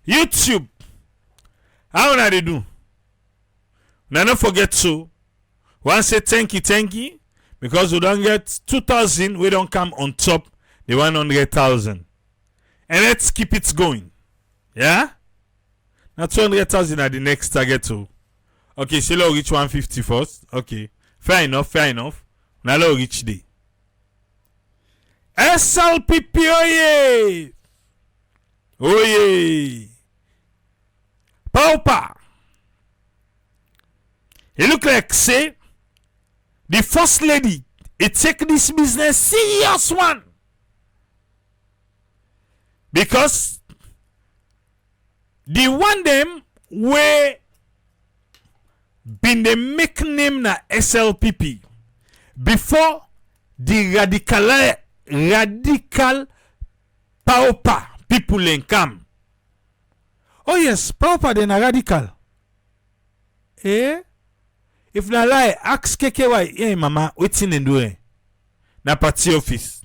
YouTube. How na they do? Now don't forget to once say thank you, because we don't get 2,000, we don't come on top the 100,000. And let's keep it going. Yeah? Now 200,000 at the next target too. Okay, so let's reach 150 first. Okay. Fair enough. Now let's reach the SLPP, oye! Paupa! It look like say the first lady it take this business serious one, because the one them way been the make name na SLPP before the radical pauper people in come. Oh yes, pauper then a radical. If na lie, ask KKY, hey mama, waiting and doing na party office.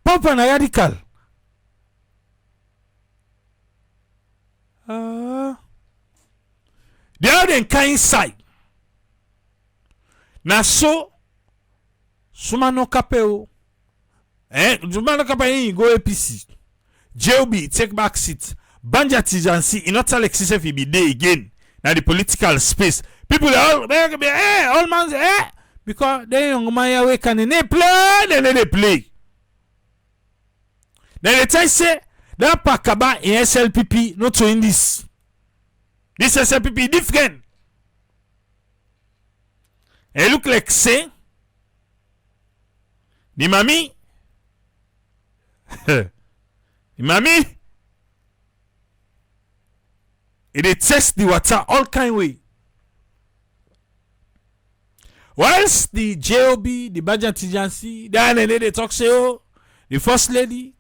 Pauper na radical. The other kind side. Na so Sumano Capeo. Sumano Capeo go APC. JOB take back seat. Banja Tijansi in not Alexis if he be there again. Now the political space. People are all man because they young man away can they play, then they play. Then they try say that Pakaba in SLPP not so in this. This SLPP different. It look like say the mommy it test the water all kind way. Whilst the JOB, the budget agency, then they talk say oh, the first lady,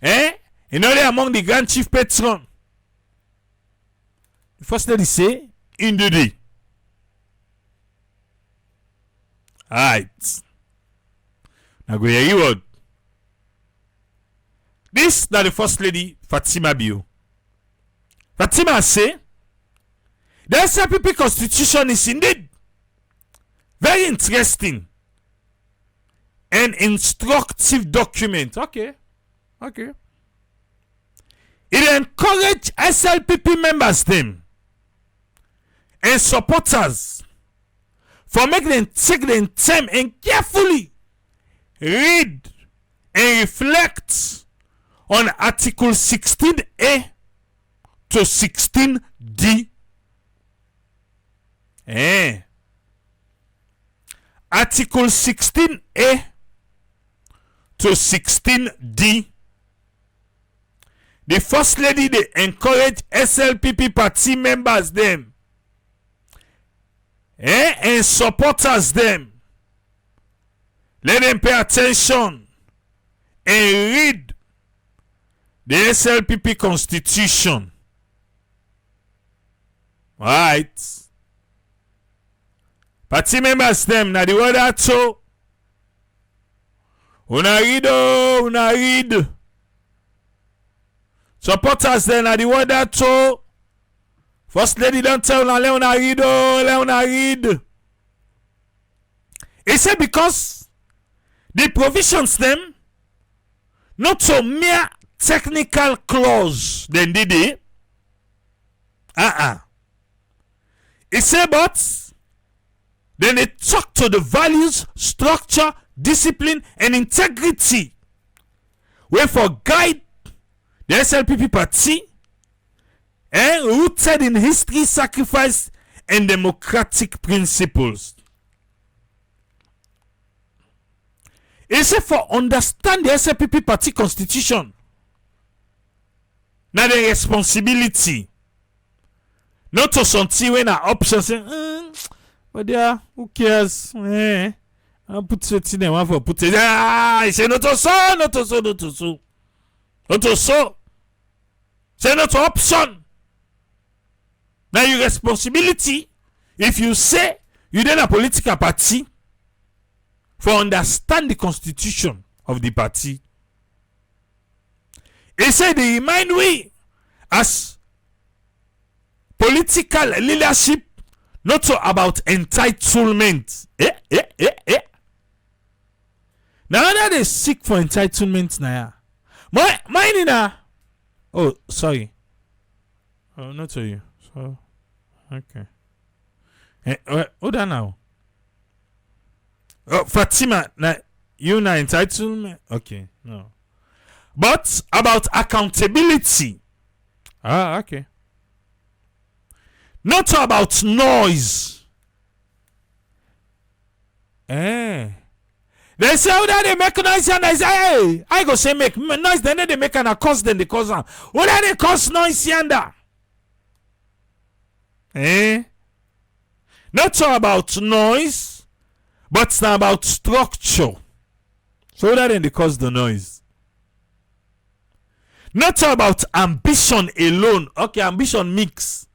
you know they among the grand chief Patron. The first lady say in the day. Alright. Now go hear you word. This that the first lady Fatima Bio. Fatima say the SLPP constitution is indeed very interesting and instructive document. Okay. It encourage SLPP members them and supporters for making them take them time and carefully read and reflect on Article 16A to 16D. Article 16A to 16D. The first lady they encourage SLPP party members them and supporters them. Let them pay attention and read the SLPP constitution. Right. Party members them na the word that so una read. Supporters them na the word that so first lady don't tell Leone read. He said because the provisions them not so mere technical clause then did it. He said but then they talk to the values, structure, discipline, and integrity. Wherefore guide the SLPP party rooted in history, sacrifice, and democratic principles. He said for understand the SLPP party constitution. Now the responsibility. Not to something when an option say, but yeah, who cares? I'll put it in there for put it. I say not to so. Say not to option. Now your responsibility, if you say you then a political party, for understand the constitution of the party. He said they remind we as political leadership not so about entitlement. Now that they seek for entitlement now. Mine na. Oh, sorry. Oh, not to you. So okay. Hold on now. Oh, Fatima, na you na entitlement? Okay, no. But about accountability. Ah, okay. Not about noise. They say how they make noise and I say, hey, I go say make noise, then they make an cause, then they cause them. What are they cause noise yonder? Not so about noise, but it's about structure. So that then they cause the noise. Not so about ambition alone. Okay, ambition mix.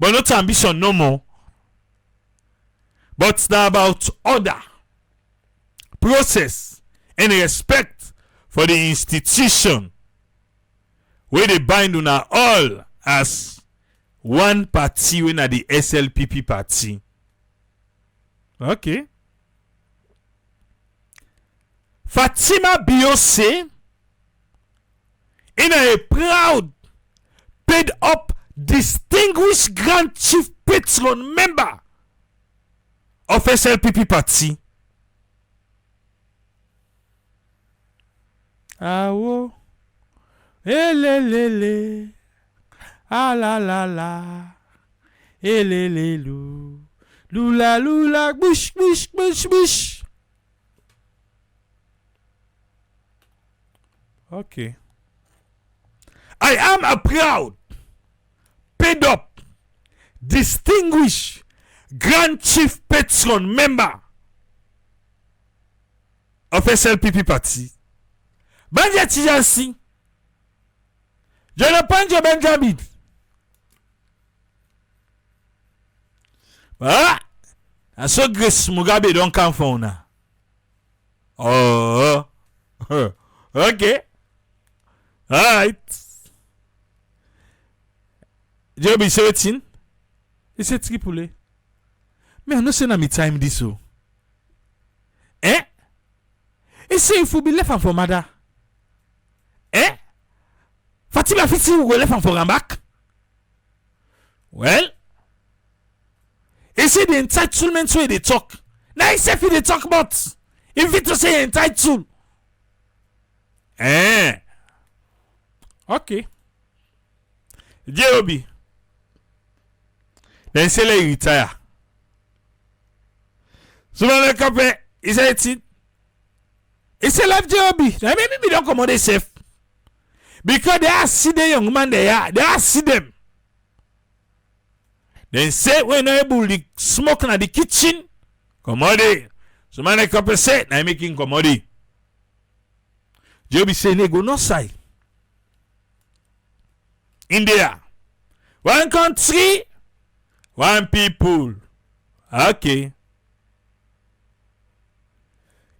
But not ambition no more. But it's about order, process, and respect for the institution where they bind on all as one party when at the SLPP party. Okay. Fatima Biose in a proud, paid up, distinguished Grand Chief Patron member of SLPP party. Awo, elelele, alalala, elelelu, lula lula, bush bush bush bush. Okay. I am a proud, paid up, distinguished Grand Chief Patron member of SLPP party. Banja Tijansi, Jonapanja Benjamin. Ah, I saw Grace Mugabe don't come for now. Oh, okay. All right. Joby 17. He said triple. Me, I no say na me time this so. He say if we be left for mother. Fatima Fiti will go left and for back. Well, he said the entitlement way they talk. Now he said if they talk about if it to say entitled. Okay. Joby. Then say let retire. So when I come he said it. He said left Joby. Now maybe we don't commode safe. Because they are see the young man they are see them. Then say when able to smoke in the kitchen, commode. So man I come say now making commode. Joby say they go no side. India. One country, one people. Okay.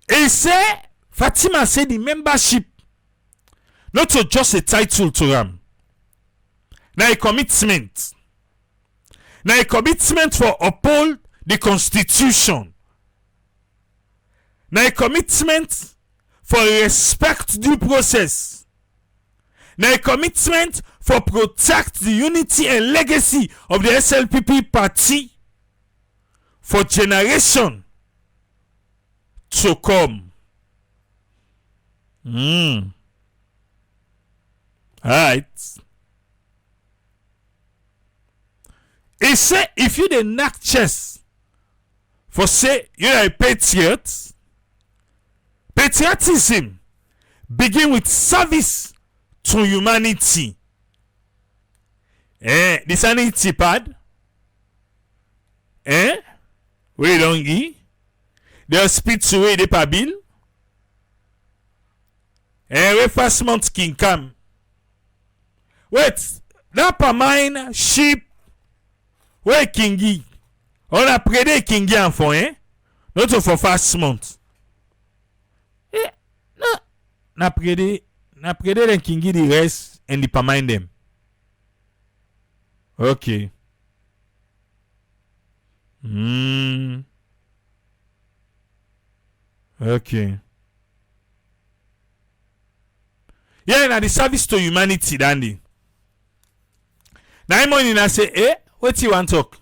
He say Fatima said the membership not to just a title to them. Now a commitment. Now a commitment for uphold the constitution. Now a commitment for respect due process. Now a commitment for protect the unity and legacy of the SLPP party for generation to come. Alright. He say if you dey knack chest for say you are a patriot, patriotism begin with service to humanity. The sanity pad. We don't give. They speak to way the pa bill. We first month king come. Wait, that pa mine sheep. Where kingi? On a prêté kingi en fond, Not for first month. No, na prêté na prede den kingi the rest and the permine them. Okay. Okay. Yeah, na the service to humanity, Dandy. Now morning I say, what you want talk?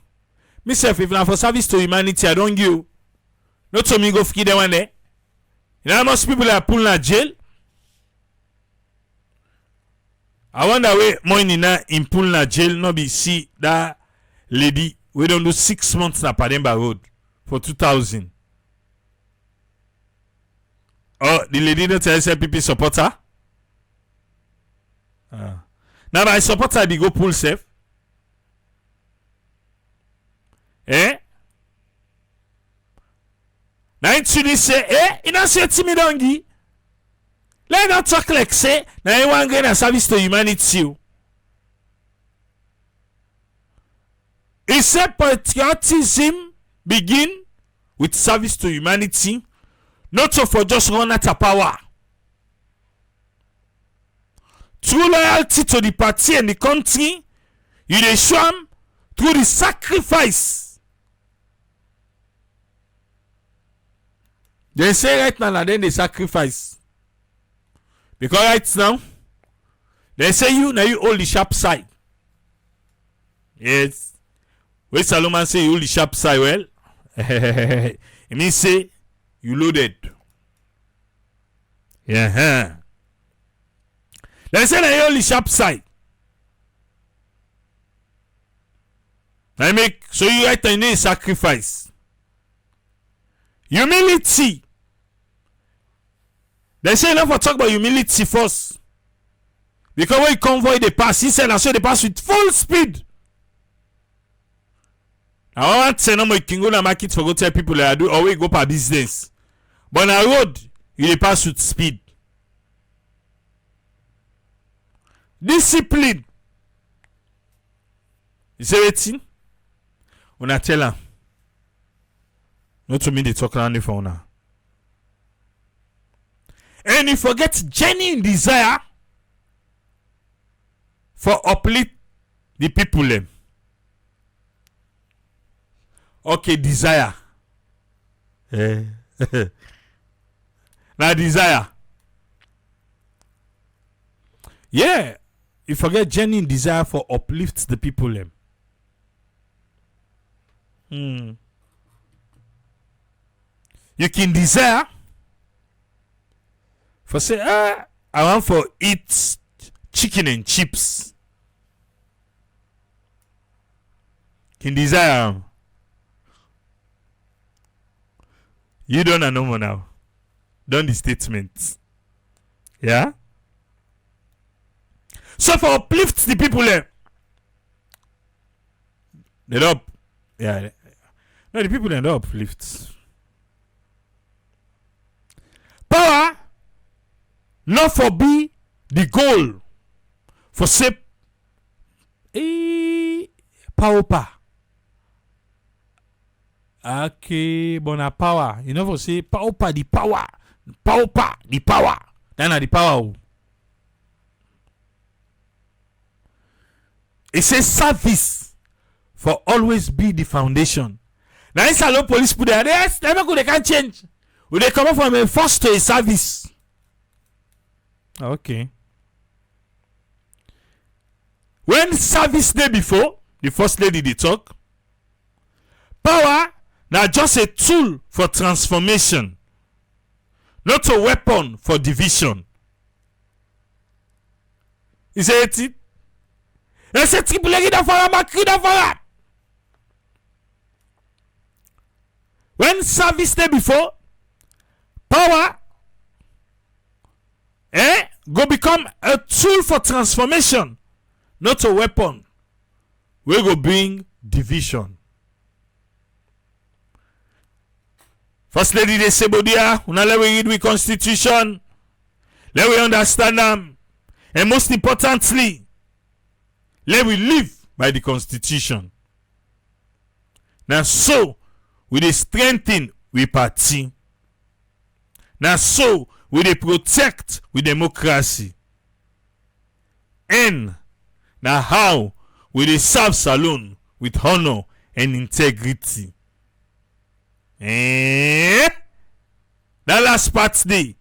Myself, if not for service to humanity, I don't give. Not to me go free the one there. You know, most people are pulling a jail. I wonder where morning now in pulling a jail, no be see that lady. We don't do 6 months na Pademba Road for 2,000. Oh, the lady not SLPP supporter. Now my supporter they go pull safe. Now you say, you don't say to me dongi. Let not talk like say, now you want to get a service to humanity. He said patriotism begin with service to humanity, not so for just run out of power. True loyalty to the party and the country, you dey show am through the sacrifice. They say right now and then they sacrifice. Because right now, they say you hold the sharp side. Yes. When Solomon say you hold the sharp side, well, it means say you loaded. Yeah. They say that you hold the sharp side. I make so you right now need sacrifice. Humility. They say enough for talk about humility first. Because when convoy they pass, he said I saw they pass with full speed. I want to say no more you can go to market for go tell people that I do or we go per business. But on a road, you they pass with speed. Discipline. You say waiting? When I tell her, not to me they talk around the phone now. And you forget genuine desire for uplift the people them. Okay, desire. Now desire. Yeah. You forget genuine desire for uplift the people them. You can desire for say, I want for eat chicken and chips. Can desire. You don't know more now. Done the statement. Yeah? So for uplift the people there. They don't. Yeah. No, the people they don't uplift. Power not for be the goal for say power. Okay, but na power. You know for say power the power. Power the power. Then the power. It says service for always be the foundation. Now it's a police put there. Yes, they're not good, they can't change. Will they come up from a first to a service? Okay. When service day before, the first lady they talk, power now just a tool for transformation, not a weapon for division. Is it? It's a triple for when service day before, power go become a tool for transformation, not a weapon. We go bring division. First lady they say bodia, una let we read we constitution, let we understand them, and most importantly, let we live by the constitution. Now so we dey strengthen we party. Now so we dey protect we democracy. And now how we dey serve saloon with honor and integrity. That last part dey.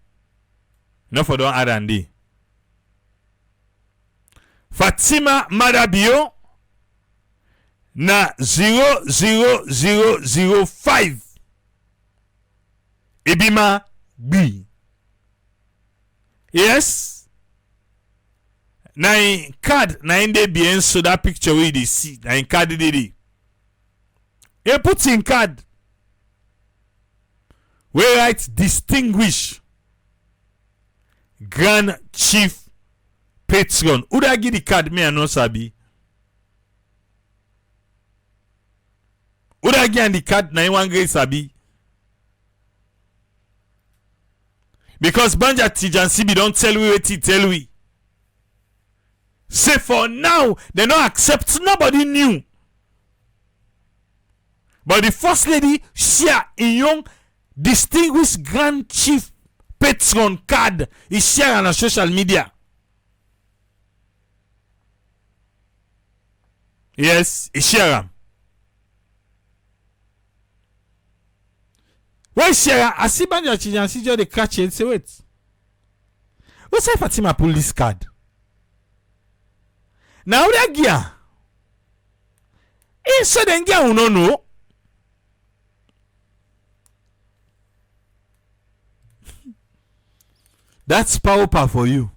No for don add and dey. Fatima Madabio na 00005 Ebima B. Yes. Na in card na in dey behind so that picture wey you dey see na in card dey dey. He put in card wey write distinguished Grand Chief Patron. Who da give the card? Me I no sabi. Who da give the card? Na one great sabi. Because Banja Tijan Sibi don't tell we what he tell we. Say for now, they don't accept nobody new. But the first lady share a young distinguished Grand Chief Patron card is share on social media. Yes, he share them. Why share? I see Banja Tijan see just the catch and say wait. What's say Fatima pull this card? Now that gear. So then gear we no know. That's power for you.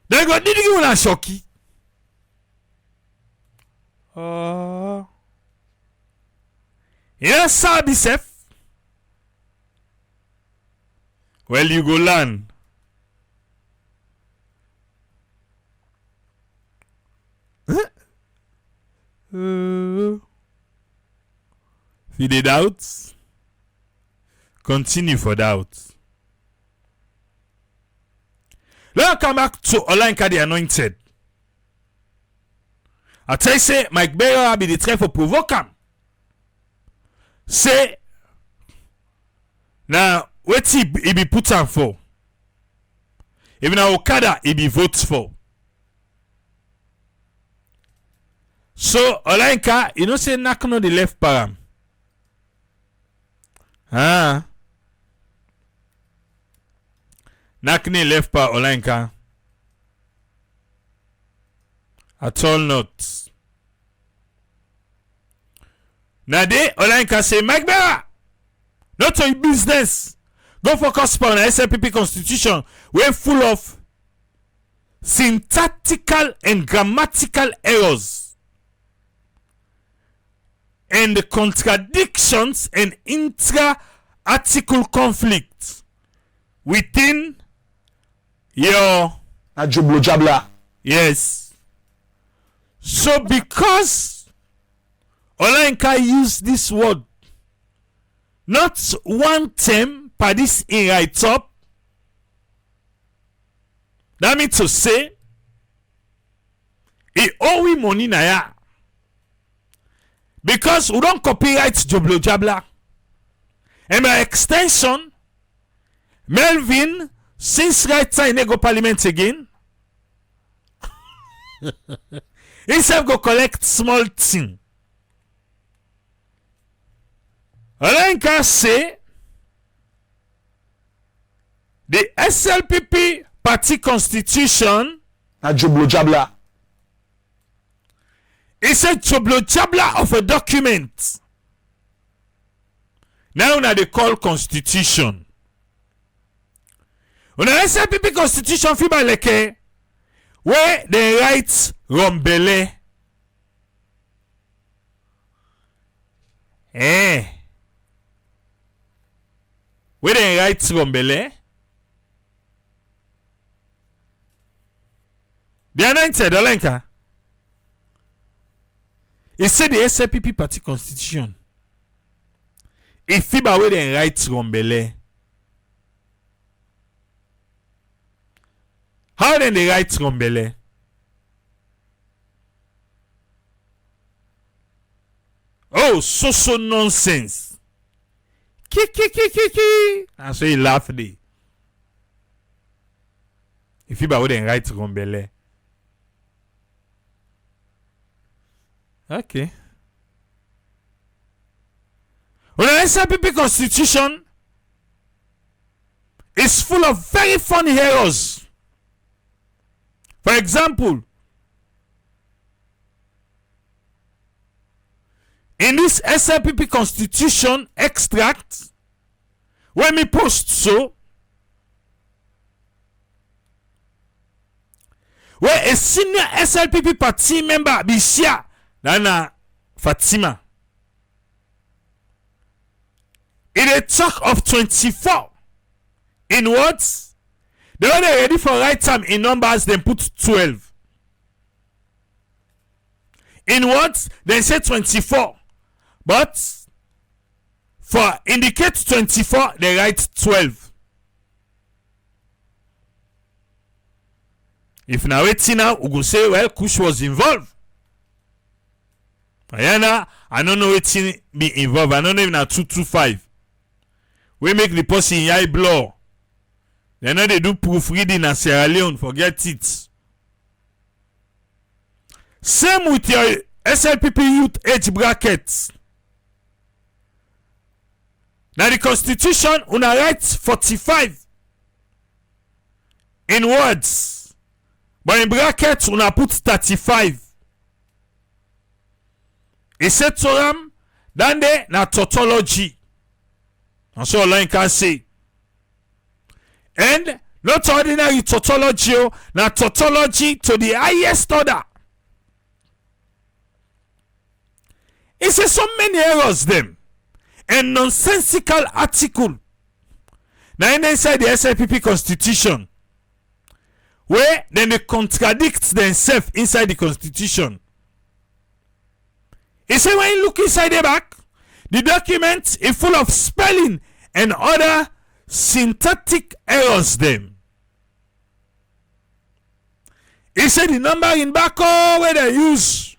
They go did you na shocky? Yes, sir, be safe. Well, you go learn. If you did doubt, continue for doubt. Let us come back to Olanka the Anointed. I tell you, say, Mike Bayer be the try for provoke him. Say, now, what he be put on for? Even Okada, he be votes for. So, Olanka, you know, say, knock on the left param. Nakni left pa Olanka. At all not. Nade Olanka say Mike Bera. Not your business. Go focus on the SLPP constitution. We're full of syntactical and grammatical errors. And the contradictions and intra-article conflicts within your jabla. Yes. So because Olanka used this word not one term per this in right up, that means to say he owe we money na ya. Because we don't copyright Joblo Jabla. And by extension, Melvin, since right time they go parliament again, instead go collect small thing. Olanka say the SLPP party constitution na Joblo Jabla. It's a Joblo Jabla of a document. Now they call constitution. On a SLPP constitution fiba leke where they write Rombele. Where they write Rombele. The Anointed Olanka. He said the SLPP party constitution. If fiba where they write Rombele. How then they write Rombele? Oh, so nonsense. Ki. That's why he laughed there. If you ba we den right Rombele. Okay. Well, the SLPP constitution is full of very funny errors. For example, in this SLPP constitution extract, when me post so, where a senior SLPP party member be share, Nana Fatima. In a talk of 24 in words, they were ready for right time in numbers, then put 12. In words, they say 24. But for indicate 24, they write 12. If now waiting now, we go say, well, Kush was involved. I don't know what be involved. I don't know if now 225. We make the person in high blow. They know they do proofreading in Sierra Leone. Forget it. Same with your SLPP youth age brackets. Now the constitution, una write 45 in words. But in brackets, una put 35. It said to them, then they na tautology. And so Allah can say. And not ordinary tautology, na tautology to the highest order. It says so many errors them. And nonsensical article. Now inside the SLPP constitution. Where then they contradict themselves inside the constitution. It says when you look inside the back, the document is full of spelling and other syntactic errors them. It said the number in back where they use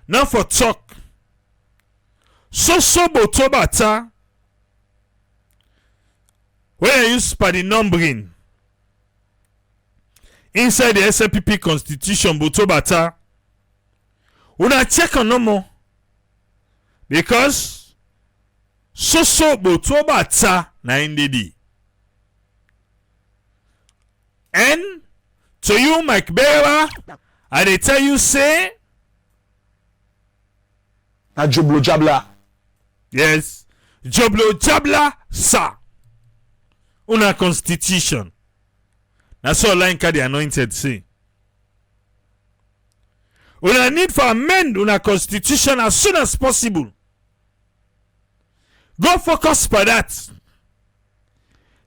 not for talk. So botobata where they use for the numbering. Inside the SLPP constitution botobata. Una check on no more. Because so botobata na indedi. And to you, Mike Bewa, I dey tell you say Na joblo jabla. yes, joblo jabla sa. Una constitution. That's all line the anointed say. Una need for amend una constitution as soon as possible. Go focus for that.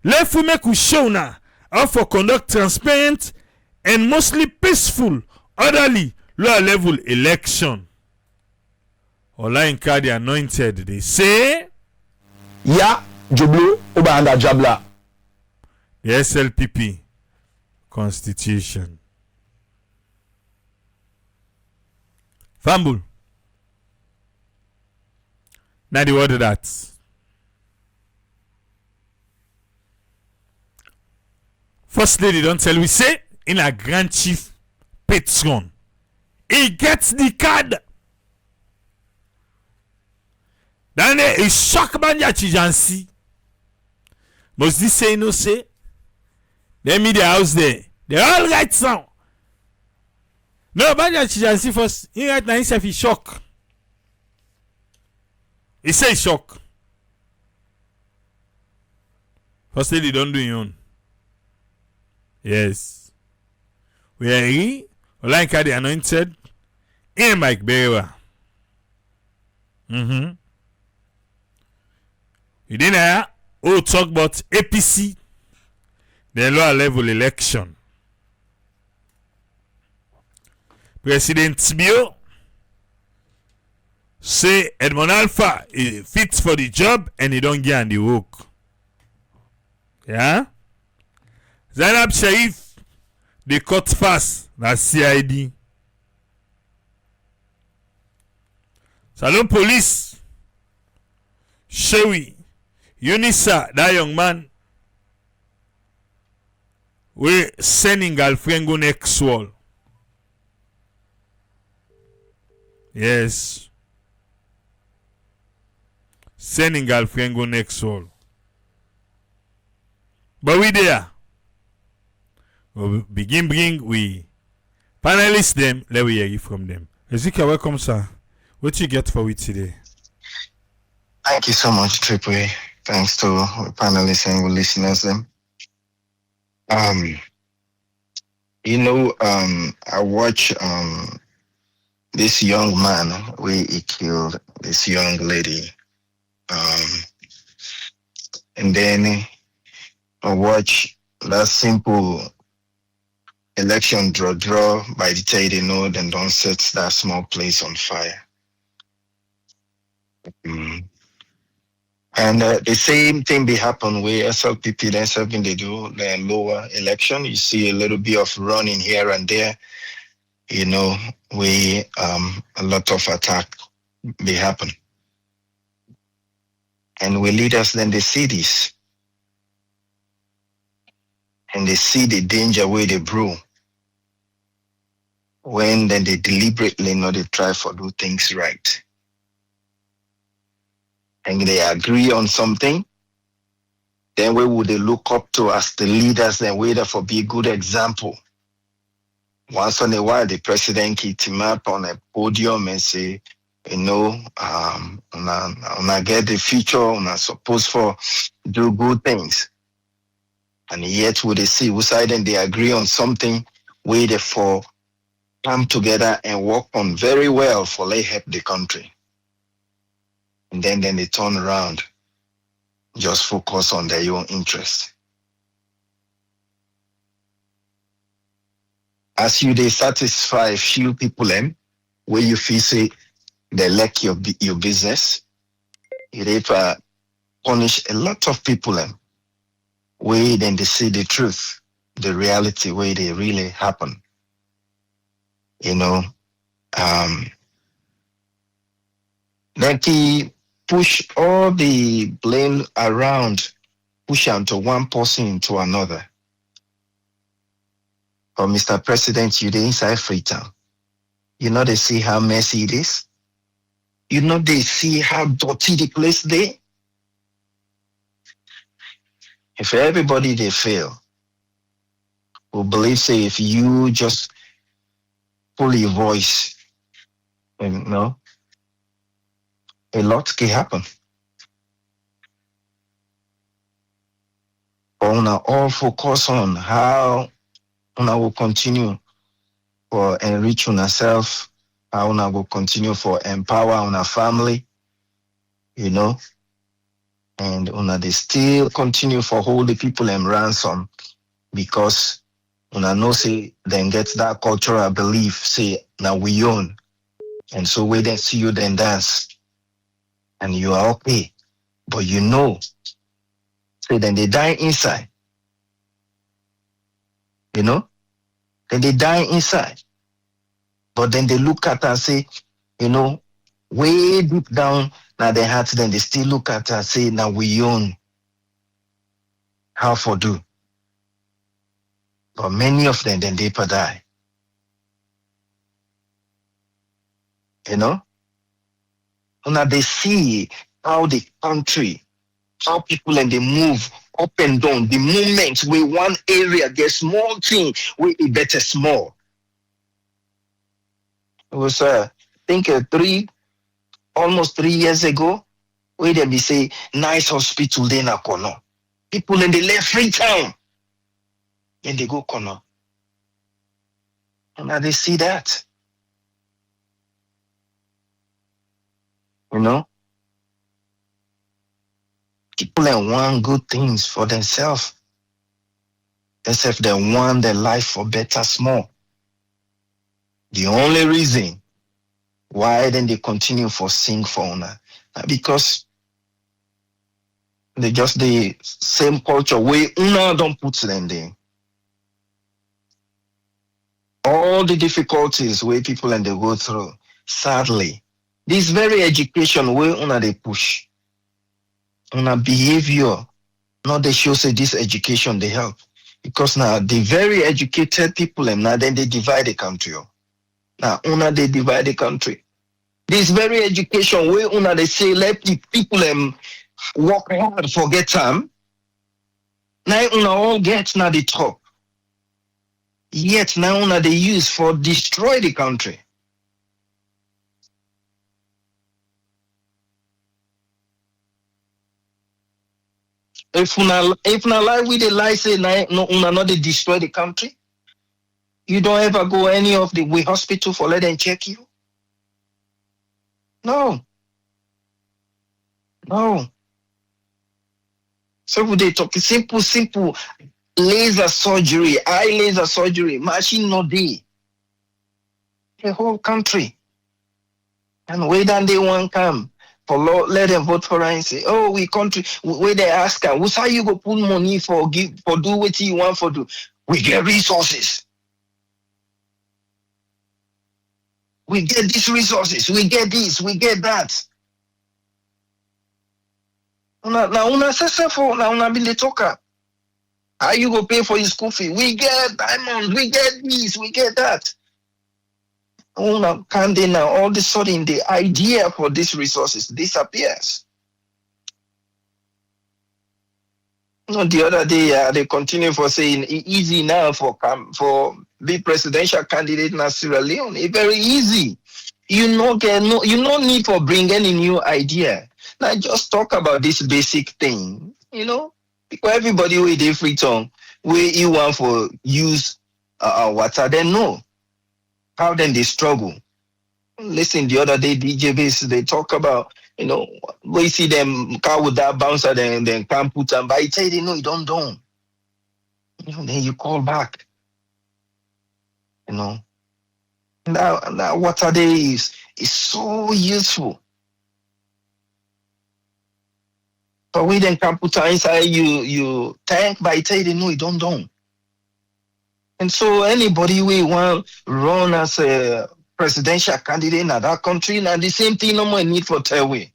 Let we make we show now how for conduct transparent and mostly peaceful, orderly, lower level election. Online the anointed they say Ya joblo oba anda jabla. the SLPP constitution. Fumble. Now the word of that. First lady don't tell we say in a grand chief Patron. He gets the card. Then he shock banja chijansi. Must this say no say? They meet the house there. They all right now. No, banja chijansi first. He right now himself he shock. He say shock. First lady don't do your own. Yes. We are here. Like the anointed. In Mike Bewa. You didn't hear? Oh, talk about APC. The lower level election. President Bio say Edmond Alpha is fit for the job and he don't get on the work. Yeah? Zainab Sharif, they cut fast. That's CID. Salon Police, Shewi, Unisa, that young man. we Senegal frengo next wall. Yes. Senegal frengo next wall. But we there. We begin bring we panelists them. Let we hear it from them. Ezekiel, welcome, sir. What you get for we today? Thank you so much, Triple A. Thanks to the panelists and listeners. Them. I watch this young man where he killed this young lady. And then I watch that simple election draw by the time they know then don't set that small place on fire. And the same thing be happen where SLPP then something they do the lower election. You see a little bit of running here and there. We a lot of attack be happen. And we leaders then they see this. And they see the danger where they brew. When then they deliberately they try for do things right. And they agree on something, then we would they look up to as the leaders and wait for be a good example. Once in a while, the president keep him up on a podium and say, I get the future, I'm supposed for do good things. And yet would they see who side and they agree on something, wait for come together and work on very well for they help the country. And then they turn around, just focus on their own interest. As you they satisfy a few people where you feel say they lack your business, they punish a lot of people where then they see the truth, the reality where they really happen. They push all the blame around, push onto one person to another. Or Mr. President, you the inside Freetown. They see how messy it is. They see how dirty the place they. If everybody they fail, who believe say if you just pull your voice, a lot can happen. But una all focus on how una will continue for enrich yourself, how una will continue for empower una family, and una they still continue for hold the people in ransom because una know say then get that cultural belief say now we own, and so we then see you then dance. And you are okay. But say then they die inside. Then they die inside. But then they look at and say, way deep down now their hearts, then they still look at and say, now we own. How for do? But many of them then they die. Now they see how the country, how people and they move up and down, the movement where one area gets small thing, where it better small. It was I think almost 3 years ago, where they be say nice hospital there na Kono. People in the left Freetown, and they go Kono. And now they see that. People want good things for themselves. Except they want their life for better small. The only reason why then they continue for sing for una because they just the same culture way una don't put them there. All the difficulties where people and they go through, sadly, this very education where una they push, una behavior, not they show say this education they help. Because now the very educated people now then they divide the country. Now una they divide the country. This very education where una they say let the people work hard for get time. Now una all get now the top. Yet now una they use for destroy the country. If una lie with the lie say no una not they destroy the country, you don't ever go any of the way hospital for let them check you. No. So would they talk simple laser surgery, eye laser surgery, machine no day. The whole country. And where then they want come for law, let them vote for and say, oh, we country where they ask her, who's how you go put money for give for do what you want for do? We get resources. We get these resources, we get this, we get that. Now una successful, now una be the talker. How you go pay for your school fee? We get diamonds, we get this, we get that. Una can they now all of a sudden the idea for these resources disappears. The other day they continue for saying easy now for be presidential candidate in Sierra Leone. It's very easy. You no need for bring any new idea. Now just talk about this basic thing, because everybody with their free tongue, where you want for use water, they know how then they struggle. Listen, the other day DJ Bass, they talk about, we see them car with that bouncer, then can't put them, but I tell you, no, you don't. Then you call back. Now water day is so useful. But we then can put inside you tank, but I tell you, no, you don't. And so anybody we want run as a presidential candidate in that country, now the same thing no more need for tell we.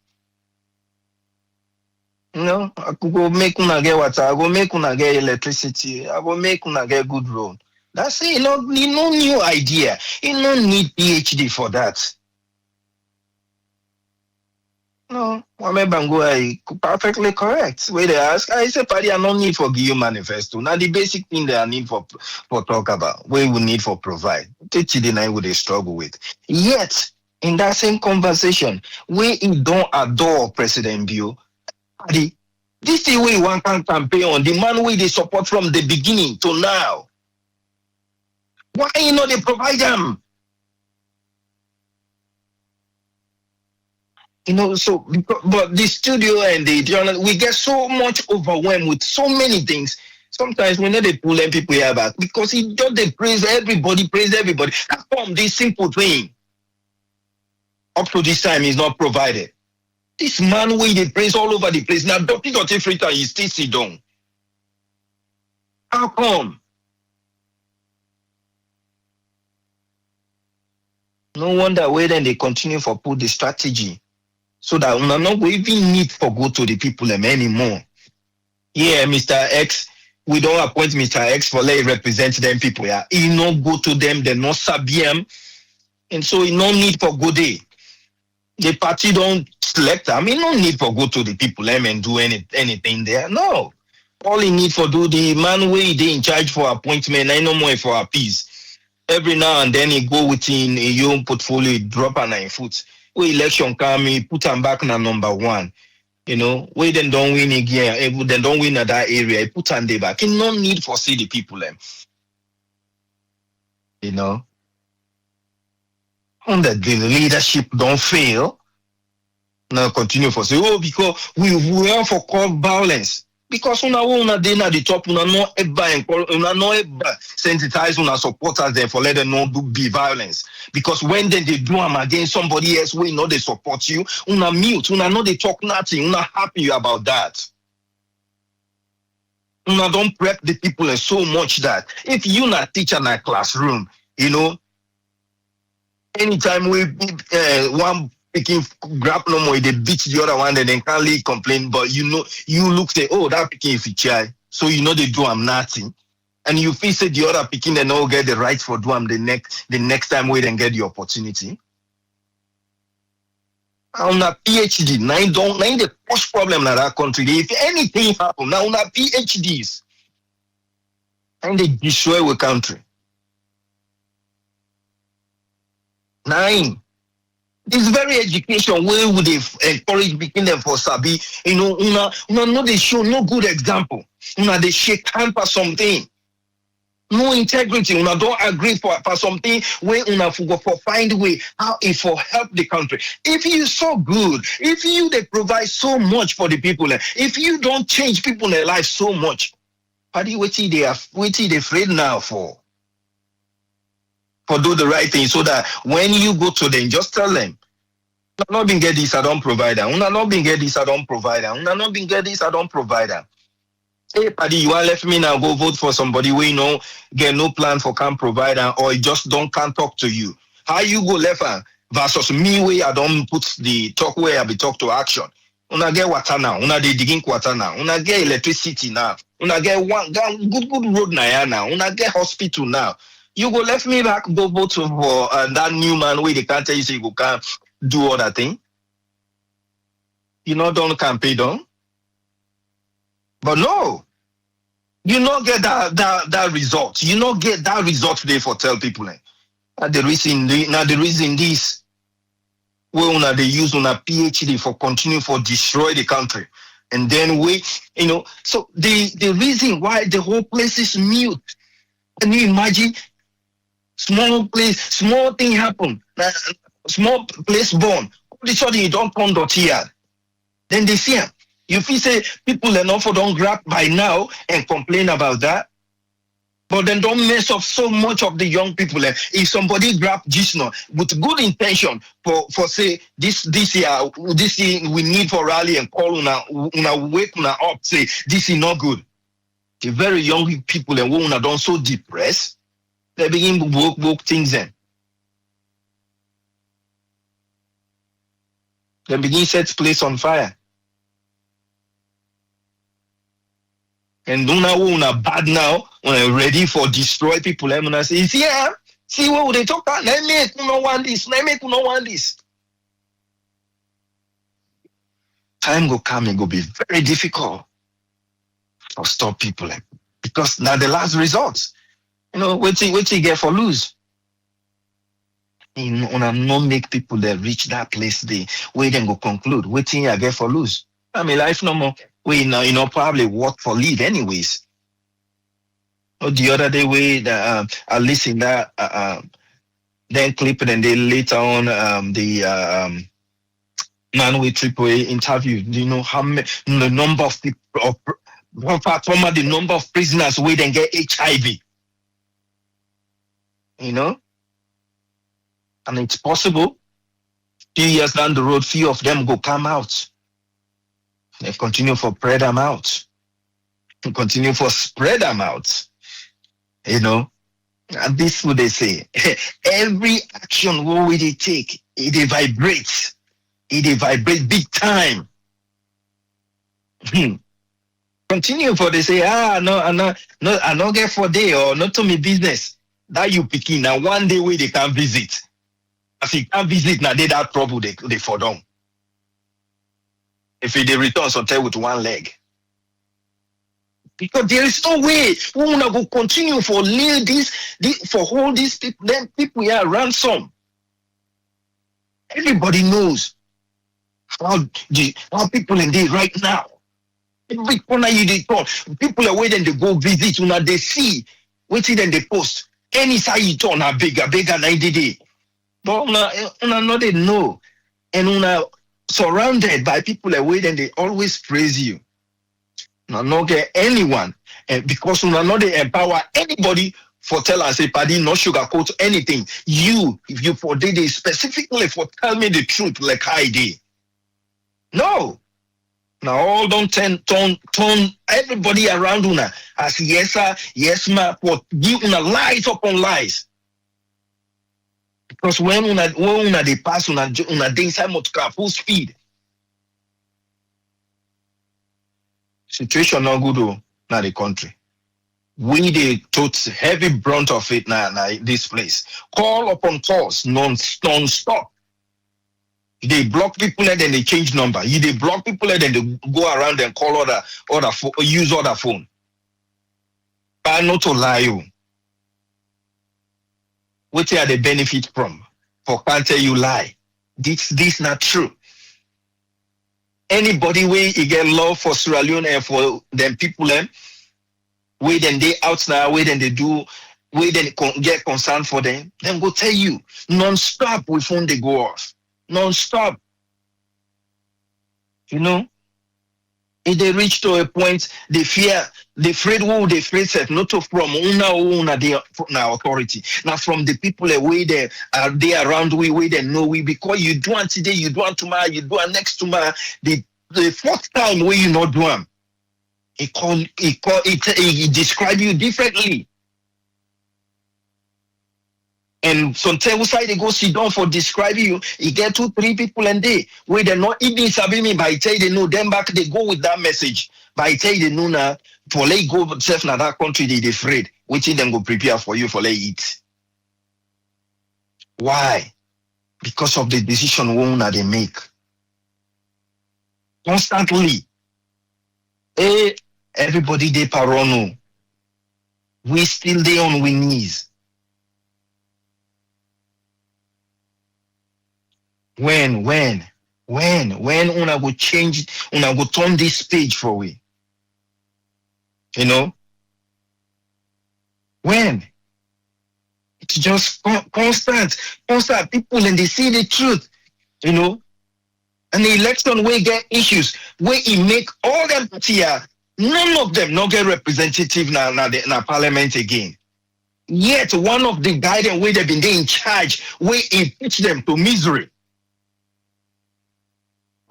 I could go make una get water, I go make una get electricity, I go make una get good road. That's it, no new idea. You don't need PhD for that. No, Wame Bango is perfectly correct. Where they ask, I say, party, I no need for give you manifesto. Now the basic thing they need for talk about, we will need for provide. Teach the night what they struggle with. Yet, in that same conversation, we don't adore President Bio. This is way one can campaign on the man we they support from the beginning to now. Why they provide them? So but the studio and the journal, we get so much overwhelmed with so many things. Sometimes we know they pull them people here back because he just they praise everybody. How come this simple thing up to this time is not provided? This man way they praise all over the place. Now Dr. Frita is still sit down. How come? No wonder where then they continue for put the strategy. So that we not even need for go to the people anymore. Yeah, Mr. X, we don't appoint Mr. X for let represent them people. Yeah, he no go to them, they no sabi him, and so he no need for go there. The party don't select him. He no need for go to the people and do anything there. No, all he need for do the man way they in charge for appointment. I no more for a piece. Every now and then he go within a own portfolio, drop a 9 foot. We election come, he put them back na number 1. We then don't win again, then don't win at that area, he put them there back. He no need for see the people them. And that the leadership don't fail. Now continue for say, because we want for call violence. Because una dey na the top, una no ever sensitize una supporters them for let them not be violence. Because when they do them against somebody else, we know they support you. Una mute, una know they talk nothing, una happy about that. Una don't prep the people so much that if you not teacher in a classroom, anytime we one picking grab no more, they beat the other one, and then can't really complain. But you look say, oh, that picking is a child, so they do I'm nothing. And you feel say the other picking and all get the right for do them the next time we then get the opportunity. On a PhD, now the push problem in that country. If anything happen, now on a PhDs, and they destroy the country. 9. This very education where would they encourage making them for Sabi, una no they show no good example. Una they shake hand for something. No integrity, una don't agree for something where una for find way how it for help the country. If you so good, if you they provide so much for the people, if you don't change people in their life so much, how do you wait till they afraid now for do the right thing so that when you go to them, just tell them, una not been get this, I don't provide that. Una not been get this, I don't provide that. Una not been get this, I don't provide that. Hey, Paddy, you want left me now go vote for somebody we know get no plan for can't provide or just can't talk to you. How you go left versus me where I don't put the talk where I be talk to action. Una get water now, una they digging water now, una get electricity now, una get one good road now, una get hospital now. You go left me back go vote for that new man where they can't tell you say you can't do other thing. You know don't campaign done. But no, you not get that result. You not get that result today for tell people. The reason this we they use on a PhD for continue for destroy the country. And then so the reason why the whole place is mute. Can you imagine? Small thing happen. Small place born. All of a sudden you don't come to here. Then they see him. You feel say people enough don't grab by now and complain about that. But then don't mess up so much of the young people. If somebody grab just now with good intention for say this year we need for rally and call una wake una up say this is not good. The very young people and women don't so depressed, they begin to work things in. They begin set place on fire. And una bad now, una ready for destroy people. I'm gonna say, see what they talk about. Let me no want this. Time go come and go be very difficult to stop people because now the last results. Wait till you get for lose. Una not make people that reach that place they where then go conclude. Wait till you get for lose. I mean life no more. We now probably work for lead anyways. The other day I listened that then clip and then later on the man with AAA interview. Do you know how many the number of people the number of prisoners who then get HIV? And it's possible. Few years down the road, few of them go come out. They continue for spread them out. And this what they say. Every action what we they take, it vibrates. It vibrates big time. Continue for they say, no, I not get for day or not to me business. That you picking now one day where they can visit. If you can't visit now, they that trouble they for them. If they return sometimes with one leg. Because there is no way we wanna go continue for lay this for all these people, then people here ransom. Everybody knows how people in there right now. Every corner you they talk, people are waiting to go visit, they see, waiting then they post. Any side you turn a bigger 90 day. But una they know. And surrounded by people away, then they always praise you. Not get anyone, and because not they empower anybody for tell and say, "Paddy, no sugarcoat anything." If you for they specifically for tell me the truth like I did. No, now all don't turn everybody around una as yes sir, yes ma, for give una lies upon lies. Because when una they pass una day inside motor full speed. Situation not good now the country. We they took heavy brunt of it now, this place. Call upon calls non-stop. They block people and then they change number. They block people and then they go around and call other use other phone. But not to lie you. What are the benefit from? For can't tell you lie. This not true. Anybody way you get love for Sierra Leone and for them people them, way then they out now, way then they do, way then get concerned for them, then go tell you non-stop we phone they go off. Non-stop. You know? If they reach to a point, they fear, they afraid who they afraid self, not from una they now authority. Now from the people away there are they around we they know we because you do it today, you do it tomorrow, you do it next tomorrow. The fourth time where you not do them, it describe you differently. And sometimes side they go sit down for describing you. You get 2-3 people and they where they're not even sabi me by tell they know them back they go with that message. By tell they know now for let go self na that country they afraid. Waiting them go prepare for you for let eat. Why? Because of the decision that they make. Constantly. Everybody they Patron. We still there on we knees. When una go change, una go turn this page for we. You know? When? It's just constant people and they see the truth, you know? And the election we get issues, where it make all them here, none of them not get representative na parliament again. Yet one of the guidance where they've been in charge, where impeach them to misery.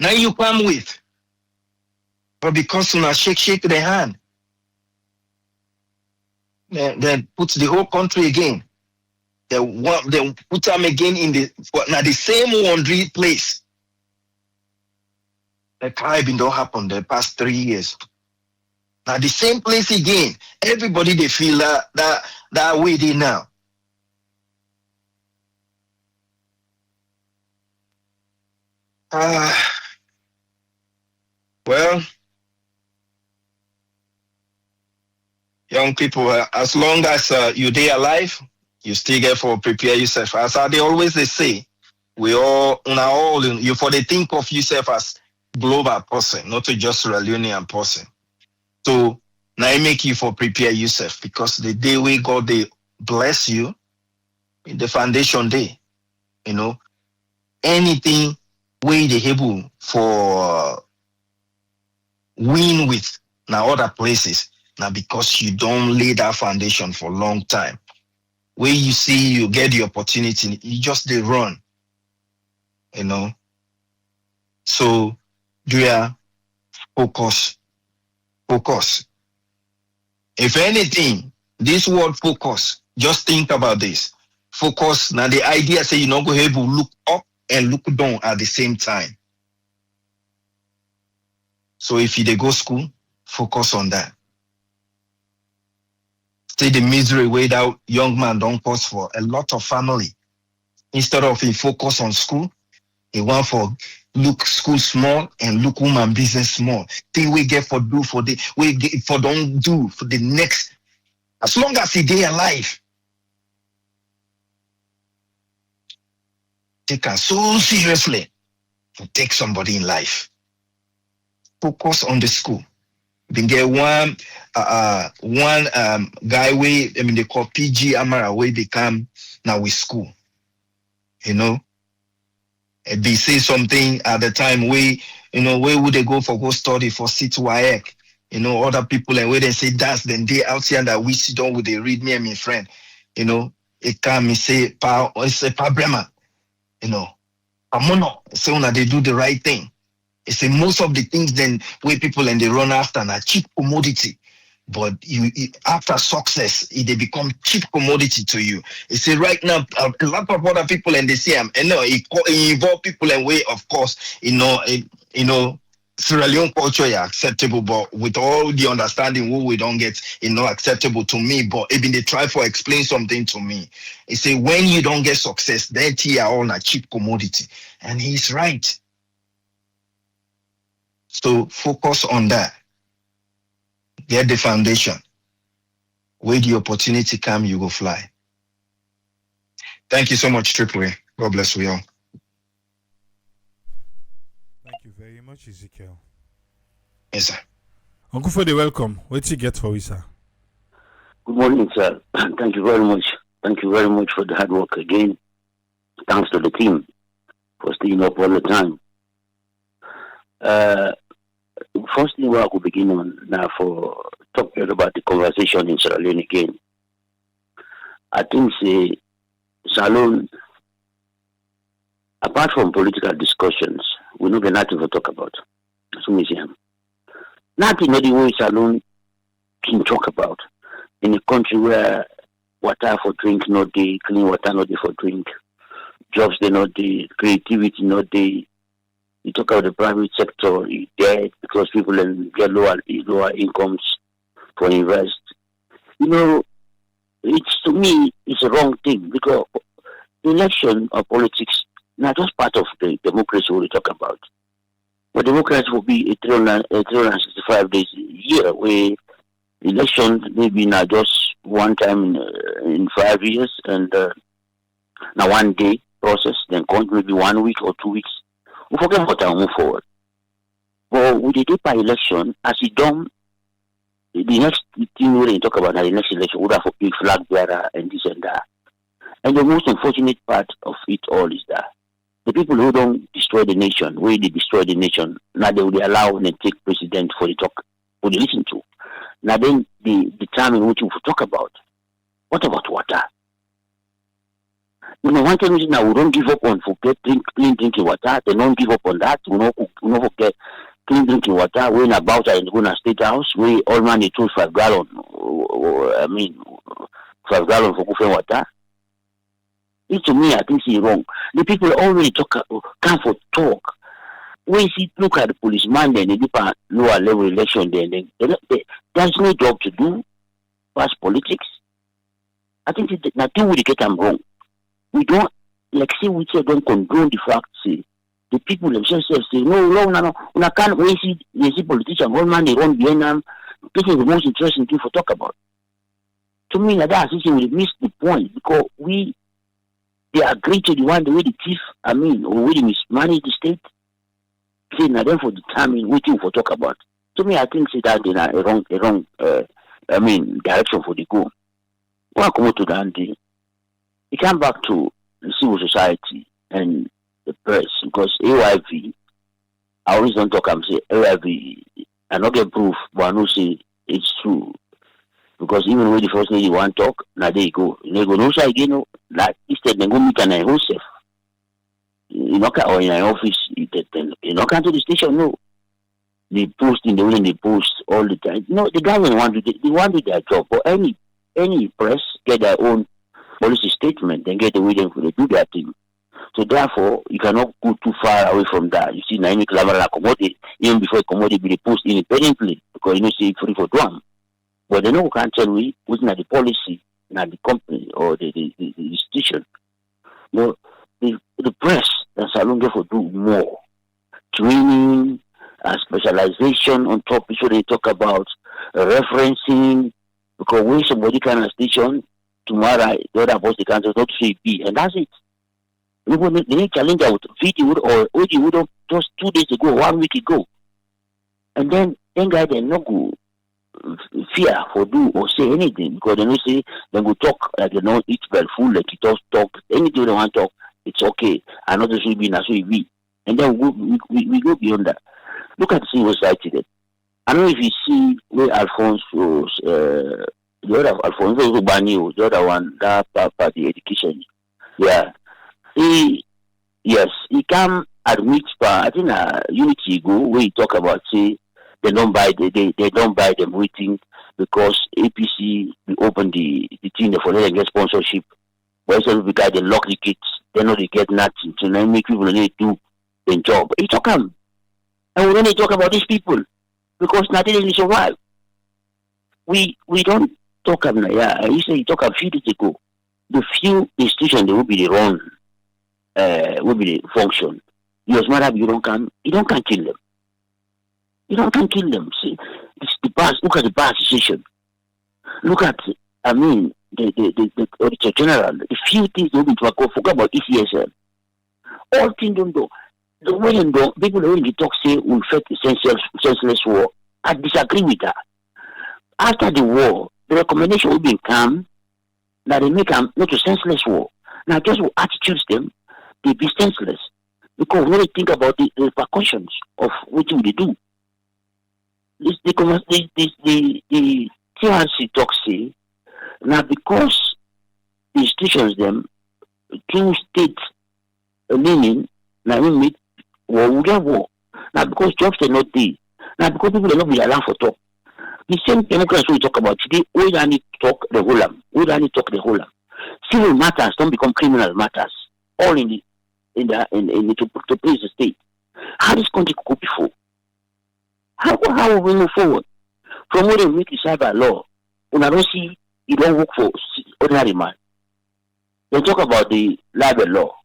Now you come with. But because you shake the hand, then put the whole country again. They put them again in the same laundry place. The crime don't happen the past 3 years. Now the same place again. Everybody they feel that way they now. Well, young people, as long as you day alive, you still get for prepare yourself. As they always they say, we all you for they think of yourself as global person, not just Sierra Leonean person. So now I make you for prepare yourself because the day we God they bless you in the foundation day, you know, anything we they able for win with now other places now because you don't lay that foundation for a long time. Where you see you get the opportunity, you just they run, you know. So do ya focus. If anything, this word focus, just think about this. Focus. Now the idea say you not go able to look up and look down at the same time. So if you they go school, focus on that. See the misery way that young man don't cause for a lot of family. Instead of he focus on school, he want for look school small and look woman business small. Thing we get for do for the we get for don't do for the next. As long as he day alive, take her so seriously to take somebody in life. Focus on the school. Been get one guy way, they call PG Amara way they come now with school. You know? And they say something at the time we, where would they go study for CTYEC? Other people and where they say that's then they out here that we sit down with they read me and my friend. It come me say it's a Brema. Amono, so now they do the right thing. It's most of the things then where people and they run after na cheap commodity, but after success they become cheap commodity to you. It's right now a lot of other people and they say it involve people and way of course Sierra Leone culture is acceptable, but with all the understanding what we don't get is not acceptable to me. But even they try for explain something to me. He say when you don't get success, then you are on a cheap commodity. And he's right. So focus on that. Get the foundation. Where the opportunity come, you go fly. Thank you so much, Triple A. God bless you all. Thank you very much, Ezekiel. Yes, sir. Uncle Fode, welcome. What you get for we, sir? Good morning, sir. Thank you very much. Thank you very much for the hard work again. Thanks to the team for staying up all the time. First thing I could begin on now for talking about the conversation in Sierra Leone again. I think Salon, apart from political discussions, we know the nothing to talk about. So nothing not the way Salon can talk about in a country where water for drink not day, clean water not day for drink, jobs they not day, creativity not day. You talk about the private sector, it's dead because people get lower incomes for invest. You know, it's to me it's a wrong thing because election or politics not just part of the democracy we talk about. But democracy will be a 365 days a year where election maybe not just one time in 5 years and now 1 day process, then count maybe 1 week or 2 weeks. We forget what I move forward. But with the deeper election, as it done, the next thing we talk about the next election would have a big flag bearer and this and that. And the most unfortunate part of it all is that the people who don't destroy the nation, where they destroy the nation, now they will allow and take president for the talk, for the listen to. Now then the determine what you talk about. What about water? You know, one thing is now we don't give up on forget clean drinking water. They don't give up on that. We don't forget clean drinking water. We're in about in the state house. We all man they choose 5 gallon. 5 gallon for cooking water. It to me, I think it's wrong. The people already come for talk. When you look at the policeman, then they do a lower level election, then there's no job to do. Past politics. I think nothing will get them wrong. We don't we don't condone the fact the people themselves say no. We can't when you see politicians, one man they run behind them. This is the most interesting thing for talk about. To me, like that, we miss the point because they agree to the one the way the thief, or way they mismanage the state. Say now then for determine what you for talk about. To me, I think that in a wrong direction for the go. When I come to the Andy, it come back to the civil society and the press because AYV, I always don't talk and say AYV, I not get proof, but I know say it's true. Because even when the first lady want to talk, now they go. They go, no, sir, again, like, instead, they go meet an yourself. You knock or in an office, you knock into the station, no. They post in the way they post all the time. No, the government they want to do their job. But any press get their own policy statement and get the way they do their thing. So therefore, you cannot go too far away from that. You see, now any clamor accommodate, even before commodity be post independently, because you know, say free for drum. But they know we can't tell we what's not the policy, not the company or the institution. No, the press that's allowed for do more training, specialization on topics where they talk about referencing. Because when somebody can a station tomorrow, the other boss they can't not say B, and that's it. They need challenge out video or audio would just 2 days ago, 1 week ago, and then guy they not go fear for do or say anything because they don't say they go talk like they don't eat well full like it just talk anything they want to talk it's okay another should be na so it be and then we go beyond that. Look at the civil society then. I don't know if you see where Alfonso the other Alfonso Banyo, the other one that part the education he come admit I think Unity go where he talk about say they don't buy they don't buy them waiting because APC we open the thing for them get sponsorship. But SLPP guy they lock the kids, they know they get nothing. So now make people need to do their job. It's okay. And we only talk about these people because nothing is survive. We don't talk about you say you talk a few days ago. The few institutions that will be the run, will be the function. Your matter you don't can kill them. You don't can kill them. See, it's the past. Look at the past situation. Look at the Auditor General. The few things they will be to go. Forget about ECSL. All things don't do. The way you do, people already talk say we fight senseless war. I disagree with that. After the war, the recommendation will become that they make them not a senseless war. Now, just what attitudes them, they be senseless. Because when they think about the repercussions of what they do, the TRC talk say, now because the institutions them, two states leaning, now we make war. Now because jobs are not there. Now because people are not be allowed for talk. The same democrats we talk about today, we don't need to talk the whole. Civil matters don't become criminal matters. All in the to please the state. How this country could go before? How will we move forward? From where they make the cyber law, when I don't see you don't work for ordinary man. They talk about the libel law.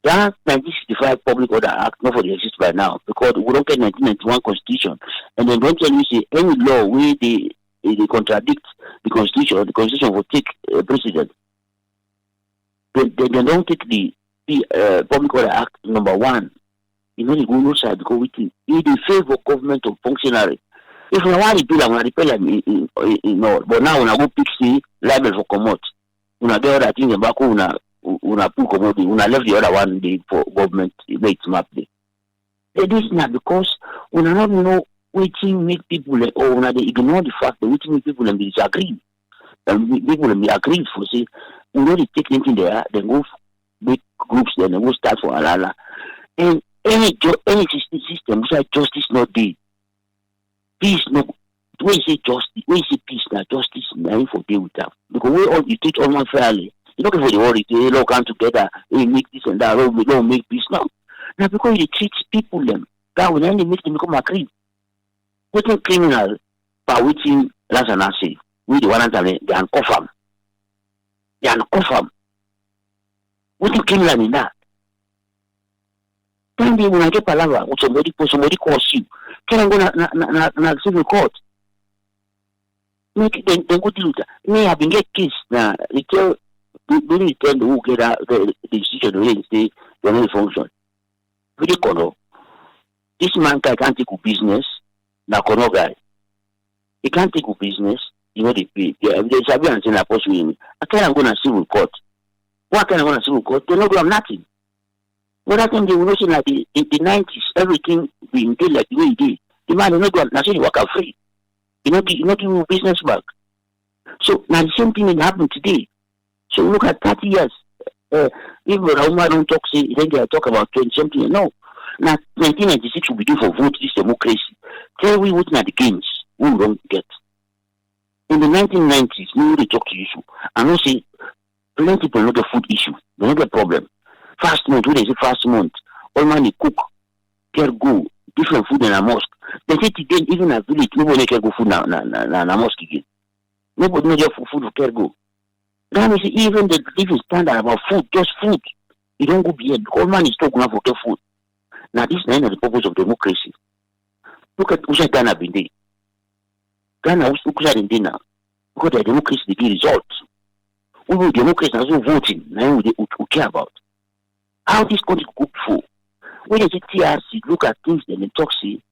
That 1965 Public Order Act not for the exist by now because we don't get 1991 Constitution, and then don't tell me say any law where they contradict the Constitution will take precedent. They don't take the Public Order Act number 1. You know they go no side because we think in favor government of functionary. If we want to repeal, I want to repeal them in all. But now when I go pick the libel for commot, when I get other things about una put commodity, una left the other one for government make map day. It is not because una not know waiting make people or una they ignore the fact that waiting make people and disagree. And people and be agreed for say we know they take anything there, then go make groups then they go start for alala. And any system besides justice not there. Peace no when you say justice, when you say peace now justice now for deal with that. Because we all you treat all one fairly. You're not for the world, they all come together, they make this and that, we don't make peace now. Now because you treat people them, that will then make them become agreed. Waiting criminal by waiting that's an answer. We the one and they unconfirm. They unconfirm. Waiting criminal in that. Then they will get palaver with somebody calls you. Can I go na civil court? Make then go deal with that. May have been get case now. They tell who get the decision the way they say they only function. Very corner. This man can't take a business, na corner guy. He can't take a business, you know they pay. They sabi and say na post win. I can't go na civil court. What can I go na civil court? They no do nothing. But that time they will not say like the 90s, everything being did like the way it did. The man will not go and say you work out free. You know give business back. So now the same thing will happen today. So look at 30 years. If Rauma don't talk, say then they talk about 20 something. No. Now 1996 will be due for vote this democracy. Tell we what are the gains we don't get. In the 1990s, we will talk to you. And I say plenty people know the food issue. They know the problem. Fast month, when they say fast month, all man they cook, care go, different food in a mosque. They say today, even a village, nobody can go food na mosque again. Nobody know just food care go. Now we say even the living standard about food, just food, you don't go beyond. All man is talking about care food. Now this is the purpose of democracy. Look at who's Ghana been there. Ghana who's in there now. Because the democracy they get results. We will democracy as well voting. Now we care about. How this country could go before. When they say TRC, look at things then they talk say,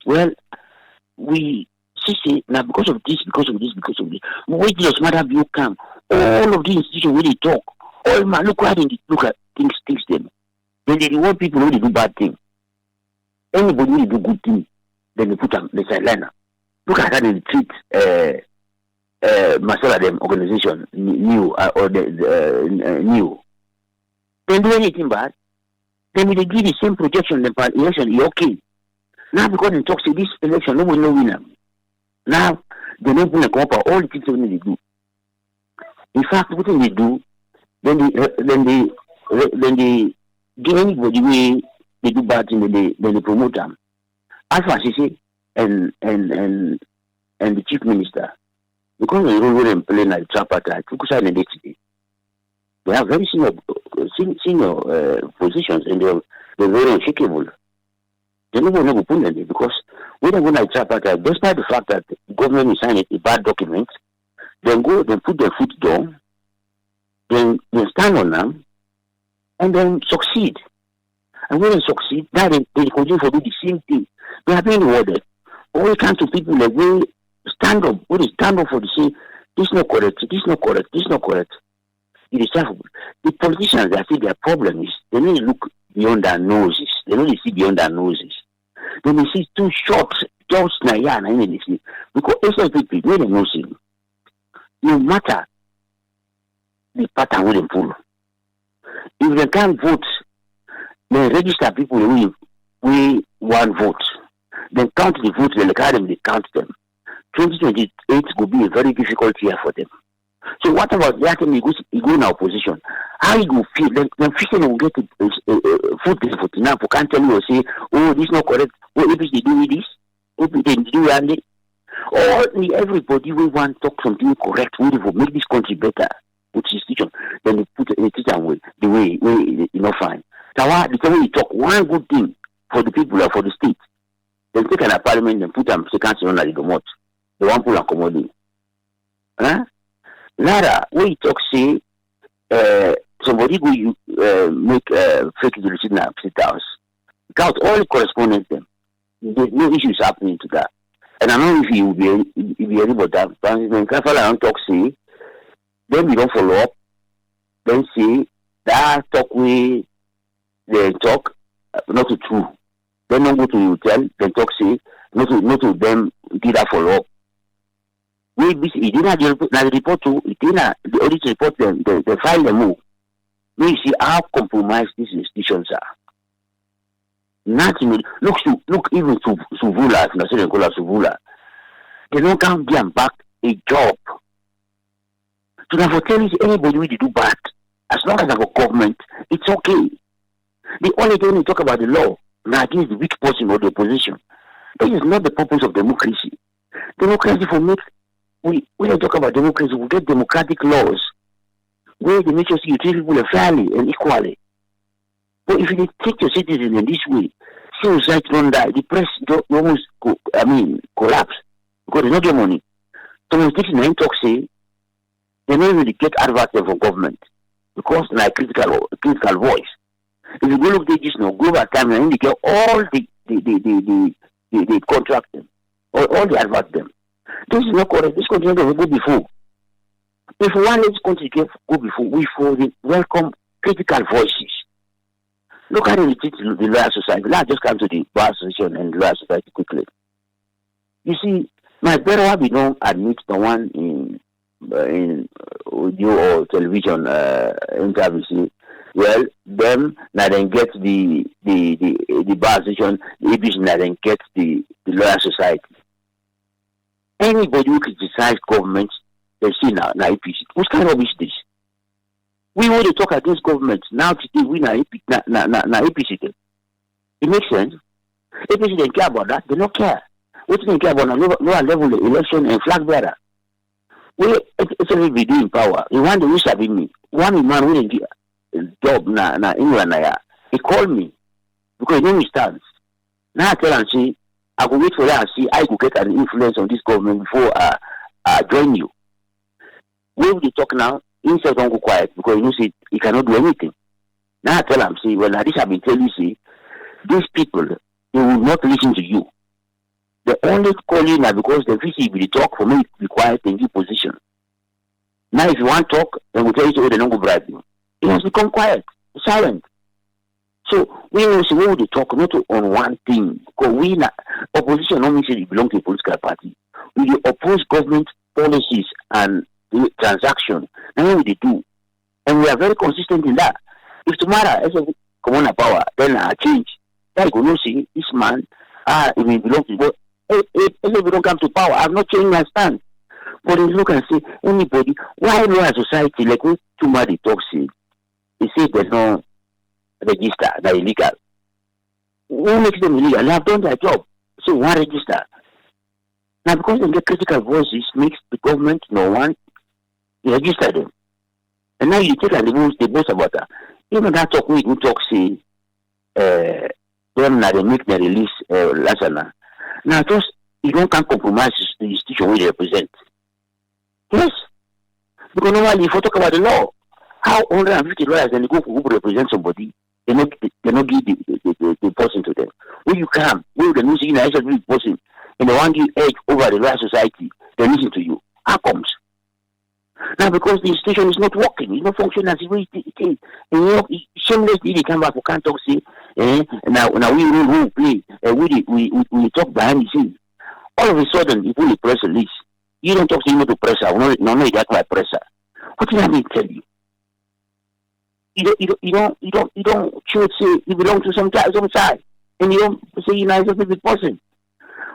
well, we say now because of this. Wait till us matter you come. All of these institutions where they talk, all man look at things them. Then they reward people who they do bad things. Anybody who they do good things, then they put them the sideliner. Look at how they treat Marcella them organization new or the new. Then do anything bad, then they give the same projection the election, you're okay. Now because they talk say this election, nobody no winner. Now they don't put a copper, all the things they do. In fact, what they do, then they give anybody way they do bad thing, then they promote them. As for Sisi and the chief minister, because they don't really play like tripartite, they have very senior positions, and they're very unshakable. They never put them because we don't go like tripartite, despite the fact that the government is signing a bad document, then go, then put their foot down, then stand on them, and then succeed. And when they succeed, now they continue to do the same thing. They are being rewarded. But when it comes to people like we stand up, when they stand up for the same, this is not correct, this is not correct, this is not correct. It is tough. The politicians, I think their problem is they need to look beyond their noses. They need to see beyond their noses. Then they see too short, just Naya, and they see. Because SLPP, they don't know, no matter the pattern we pull. If they can't vote, they register people who we one vote. Then count the votes, they count them. 2028 will be a very difficult year for them. So what about that time he go in opposition? How you go feel? Then Christian will get food for now. For can't tell you or say, oh, this is not correct. Oh, if they do this, if they do that, or everybody will want to talk something correct. We will make this country better. Put institution. Then they put the teacher away the way you know fine. So the time we talk one good thing for the people or for the state, then take an parliament and put them second on the remote. The one pull accommodate. Huh? Lara, when you talk, say, somebody go you make fake receipt in a state house. Count all the correspondence them. There's no issues happening to that. And I don't know if you will be able to that. But when Kafala don't talk, say, then we don't follow up. Then say that talk we they talk not true. Then don't go to hotel. Then talk say not to them did that follow up. We did not the report to the audit report them they file them move. We see how compromised these institutions are. Nothing. Look even to Suvula, if not saying Suvula. They don't come them back a job. So now for telling anybody we do bad, as long as I have a government, it's okay. The only thing we talk about the law, now against the weak person or the opposition. This is not the purpose of democracy. Democracy for me, when I talk about democracy, we get democratic laws where they make sure you treat people fairly and equally. But if you take your citizens in this way, civil society don't die, the press almost collapse because they don't get money. So when sticks in talk say, they don't really get advice from government because like critical voice. If you go look at this now, go back time and they get all the contract them, all the advice them. This is not correct. This country doesn't go before. If one let this country go before, we for the welcome critical voices. Look at it, the lawyer society. Let's just come to the bar association and the lawyer society quickly. You see, my better we don't admit the one in audio or television interview. Well, them now then get the bar association, the ABC now then get the lawyer society. Anybody who criticizes government, they see now APC. What kind of rubbish this? We want to talk against government. Now today we na APC. It makes sense. APC don't care about that. They don't care. What they care about lower level election and flag bearer. We SLPP do in power. The one that we shall be me. One man who didn't get job na England na ya. He called me because he know his stance. Now I tell him say I will wait for that and see I could get an influence on this government before I join you. When we talk now, instead don't go quiet because you know say he cannot do anything. Now I tell him say, well, now this I've been telling you, say these people they will not listen to you. They only call you now because the VC will talk for me to be quiet and give position. Now if you want to talk, then we tell you so they don't go bribe you. It has become quiet, silent. So we know so when we talk not on one thing, because we opposition don't mean they belong to a political party. We oppose government policies and the transaction. And what they do. And we are very consistent in that. If tomorrow as a common power, then I change. That you know see this man it will belong to God. If we don't come to power, I've not changed my stand. But they look and say, anybody, why no a society like when too much talk say, they say there's no register, they're illegal. who makes them illegal? They have done their job. So why register? Now, because they get critical voices, makes the government no one register them. And now you take and they boast about that. Even that talk we talk say them now they make the release last year. Now just you don't can compromise the institution we represent. Yes. Because normally if you talk about the law, how 150 lawyers and they go who represent somebody, they not give the person to them. When you come, when the music in the SLPP person and they want you edge over the lawyer society, they listen to you. How comes? Now because the institution is not working, it's not functioning as it is. And you know, shamelessly they come back for can't talk say, now we rule play, we talk behind the scenes. All of a sudden, you put the press release. You don't talk to him to press her. No, that's my presser. What did I mean tell you? You don't should say you belong to some side, and you don't say you're not a big person.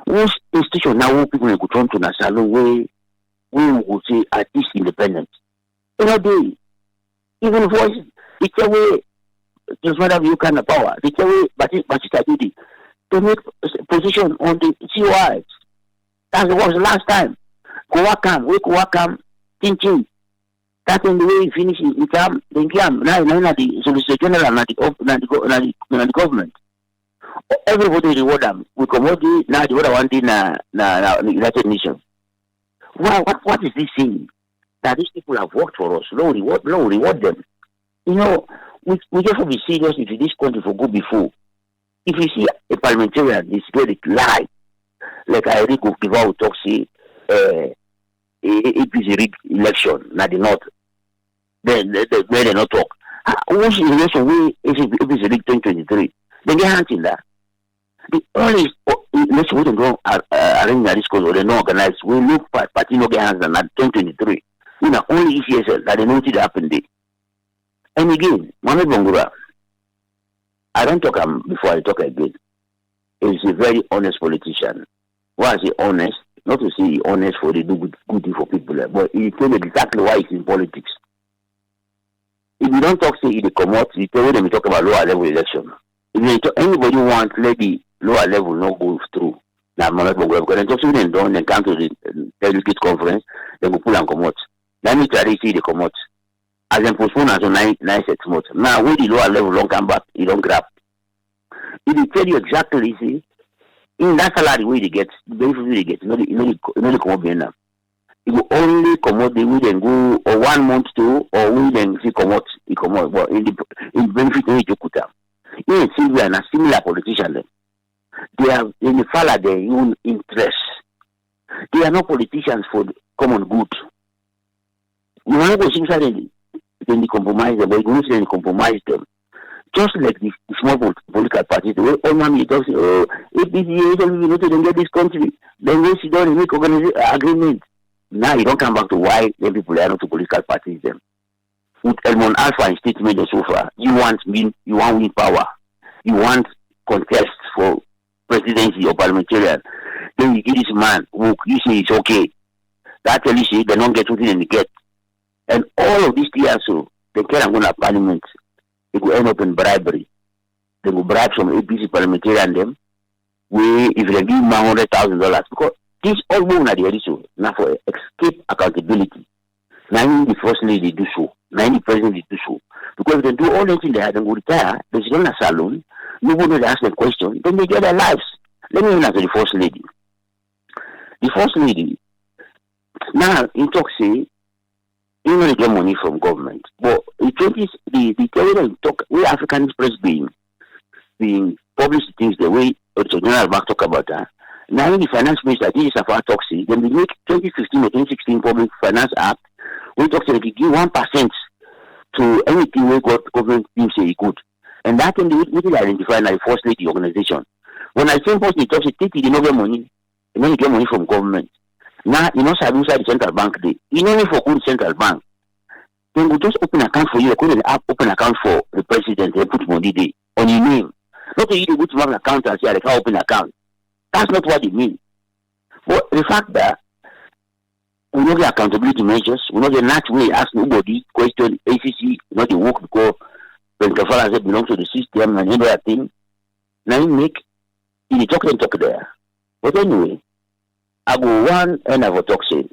Which institution now people will go turn to Nasalo where we will say at least independent. You know, they even voice it's a way just whatever you can power. It's a way but it's to make position on the COIs. That was the last time. Kowakam, thinking. That's in the way he finishes. He come, then come. Now the Solicitor General, not the government. Everybody reward them. We commodity now the other one in the United Nations. What is this thing? That these people have worked for us. No reward them. You know, we have to be serious if this country for good before. If you see a parliamentarian is very live, like I read of people who talk say APC rigged election, not the north. They not talk. Once the election we APC rigged 2023, they get hands in that. The only election we don't go arrange this cause or they not organize. We look at party no get hands in that 2023. You know only ECSL that they know what happened there. And again, Mohamed Bongura, I don't talk before I talk again. He's a very honest politician. Why is he honest? Not to say honest for the do good thing for people, but he tell them exactly why he's in politics. If you don't talk, say he come out, you tell them you talk about lower level election. If you talk, anybody wants let the lower level not go through. Now, because they talk to them down, then come to the delegate conference, then go pull and come out. Let me try to see they come out. As in postpone as on 9 6 months. Now, when the lower level don't come back, you don't grab. If they tell you exactly, see, in that salary where they get, the benefit they get, you know, come up now. You will only come out, they will then go or 1 month to, or we then see come out, but in the benefit they to put up. In Sylvia and a similar politician, they have in the follow their own interests. They are not politicians for the common good. You want to go suddenly, then they compromise them, but you don't say they compromise them. Just like the small political parties, the way all money talks, oh, if this year we don't get this country, then we sit down and make agreement. Now you don't come back to why then people are not to political parties them. With Elmon Alpha in statement so far, you want win power, you want contest for presidency or parliamentarian. Then you give this man who you say it's okay. That tell you say they don't get something they get. And all of these things also, they can't go to parliament. They will end up in bribery. They will bribe some APC parliamentarian them. If they give them $100,000, because this all women are the issue. Now for escape accountability. Now the first lady do so. Now the president do so. Because if they do all the things they have, they will retire. They sit in a salon. Nobody will ask them questions. Then they get their lives. Let me answer the first lady. The first lady, now in talk say, you know they get money from government. But the 20s, the television talk, we African press being published things the way General Bank talk about that. Now in the finance minister, this is a far talk say, then we make 2015 or 2016 Public Finance Act, we talk say they give 1% to anything we got government teams say good. And that thing we will identify as the first lady organization. When I say first they talk say take the no money, and then you get money from government. Now, you know, inside the central bank, you know, for good central bank, then we just open account for you. They could open account for the president and put money there on your name. Not that you go to an account and say, I can't open account. That's not what it means. But the fact that we don't get accountability measures, we don't get that way ask nobody, question ACC, not the work because when Kafala said belongs to the system and any other thing. Now you make you talk and talk there. But anyway, I go one and I go talk say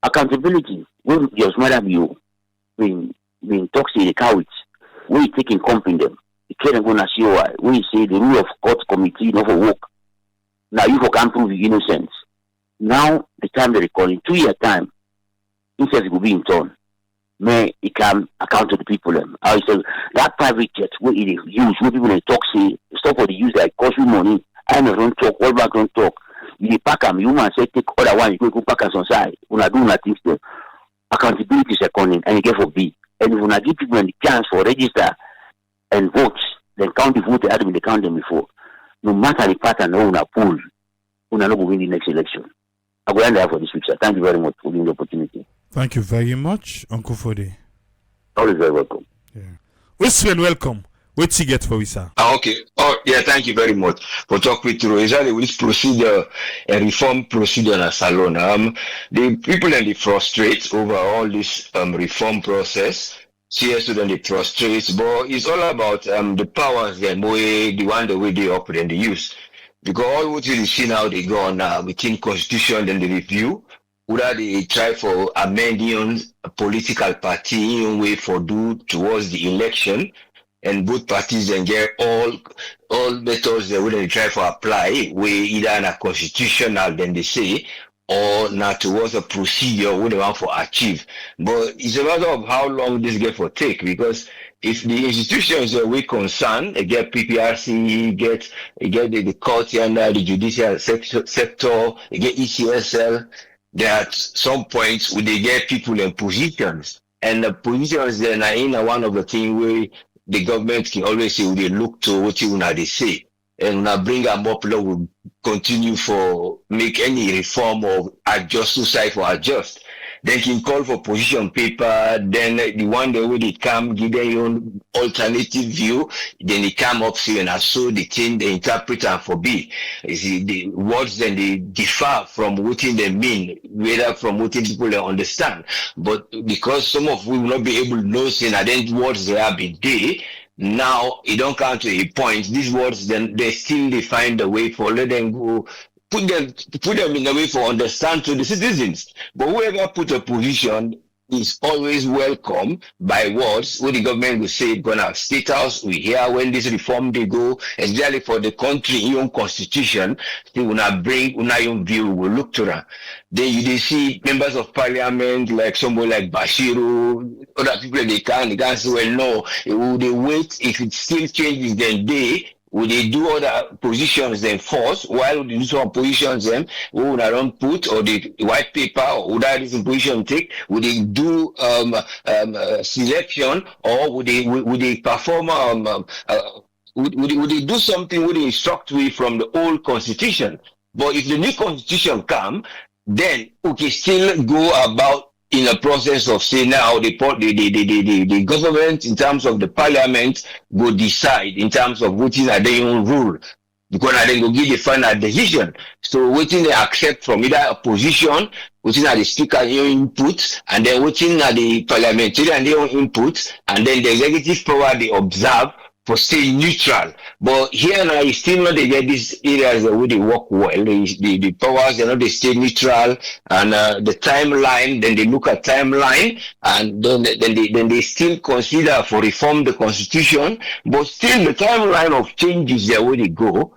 accountability. When just madam you when talk say the cowards, we taking company them. You can't go see why. We say the rule of court committee not for work. Now you can't prove your innocence. Now the time they recording 2 year time, instead it will be in turn. May it can account to the people them. I say that private jet where it is used, where people they talk say stop for the use that cost you money. I don't talk, all back don't talk. You pack them, you must say take other one, you go pack us on side. When I do nothing still. Accountability is seconding and you get for B. And when I give people the chance for register and vote, then count the vote they had when they count them before. No matter the pattern, no one pool, we are not going to win the next election. I will end there for this week, sir. Thank you very much for giving the opportunity. Thank you very much, Uncle Fode. Always very welcome. Yeah. Usman, welcome. What's he get for you, sir? Okay. Oh, yeah, thank you very much for talking with through exactly which procedure, a reform procedure in a salon. The people and they frustrate over all this reform process. CS then they frustrate, but it's all about the powers and the way they operate and the use. Because all what you see now they go on within constitution and the review, whether they try for amending a political party in way for do towards the election. And both parties then get all methods that they try for apply, where either in a constitutional, then they say, or not towards a procedure what they want for achieve. But it's a matter of how long this get for take, because if the institutions are we concerned, they get PPRC, get the court and the judicial sector, they get ECSL, there at some points where they get people in positions. And the positions then are in one of the things where the government can always say they look to what you know they say. And when I bring them up, will continue for make any reform or adjust society for adjust. They can call for position paper, then the one day when they come, give their own alternative view, then they come up saying, and so the thing they interpret and forbid. You see, the words then they differ from what they mean, whether from what people they understand. But because some of we will not be able to know, saying, and then words they have been there, now it don't come to a point. These words then they still find a way for let them go. Put them in a way for understand to the citizens. But whoever put a position is always welcome by words where the government will say gonna have state house. We hear when this reform they go, especially for the country in your constitution, they will not bring your own view, will look to that. Then you see members of parliament like someone like Bashiru, other people they can't say, well no, will they wait if it still changes then will they do other positions then force while they do some positions then who would not put or the white paper or would that is in position take would they do selection or would they perform would they do something would they instruct we from the old constitution? But if the new constitution come, then we can still go about in a process of saying now the government in terms of the parliament will decide in terms of what is their own rule, because they will give the final decision. So waiting they accept from either opposition, waiting at the speaker input, and then waiting at the parliamentarian their own input, and then the executive power they observe for staying neutral. But here now, you still not they get these areas where they work well. The powers, they stay neutral, and the timeline, then they look at timeline, and then they still consider for reform the constitution, but still the timeline of changes there where they go.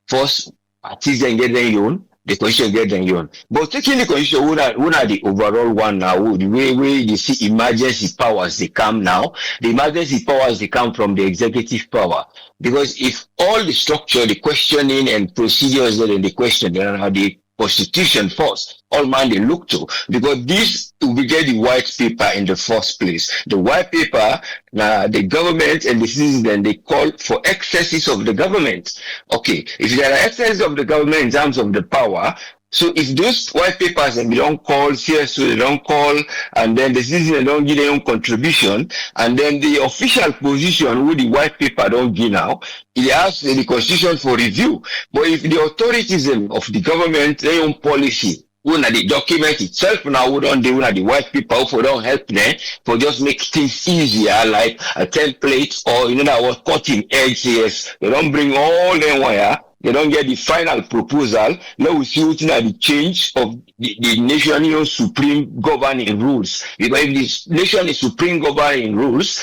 First, parties then get their own, the constitution get their own. But taking the constitution, what are the overall one now? The way you see emergency powers, they come now. The emergency powers, they come from the executive power. Because if all the structure, the questioning and procedures that in the question, they are the constitution first, all man they look to, because this we get the white paper in the first place. The white paper, now the government and the citizens, they call for excesses of the government. Okay, if there are excesses of the government in terms of the power, so if those white papers and they don't call, CSO they don't call, and then the citizens don't give their own contribution, and then the official position with the white paper don't give now, it asks the constitution for review. But if the authorities of the government, their own policy, Una the document itself now we don't do the white people for don't help them for just make things easier like a template or what cutting edge. Yes, they don't bring all them wire. They don't get the final proposal. Now we see what the change of the national supreme governing rules. Because if this nation is supreme governing rules,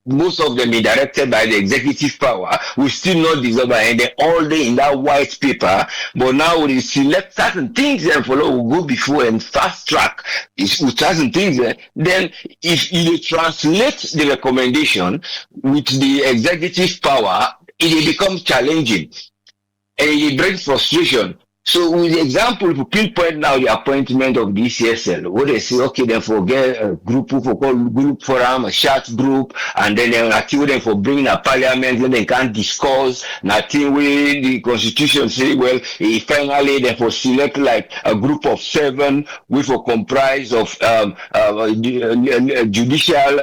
most of them be directed by the executive power. We still not dissolve and they all day in that white paper. But now we select certain things and follow will go before and fast track is with certain things. Then if you translate the recommendation with the executive power, it becomes challenging and it brings frustration. So with the example, if we pinpoint now the appointment of the ECSL, where they say, okay, then forget a group for call group forum, a chat group, and then they active them for bringing a parliament, then they can't discuss, nothing with the constitution say, well, finally they for select like a group of 7, which will comprise of judicial,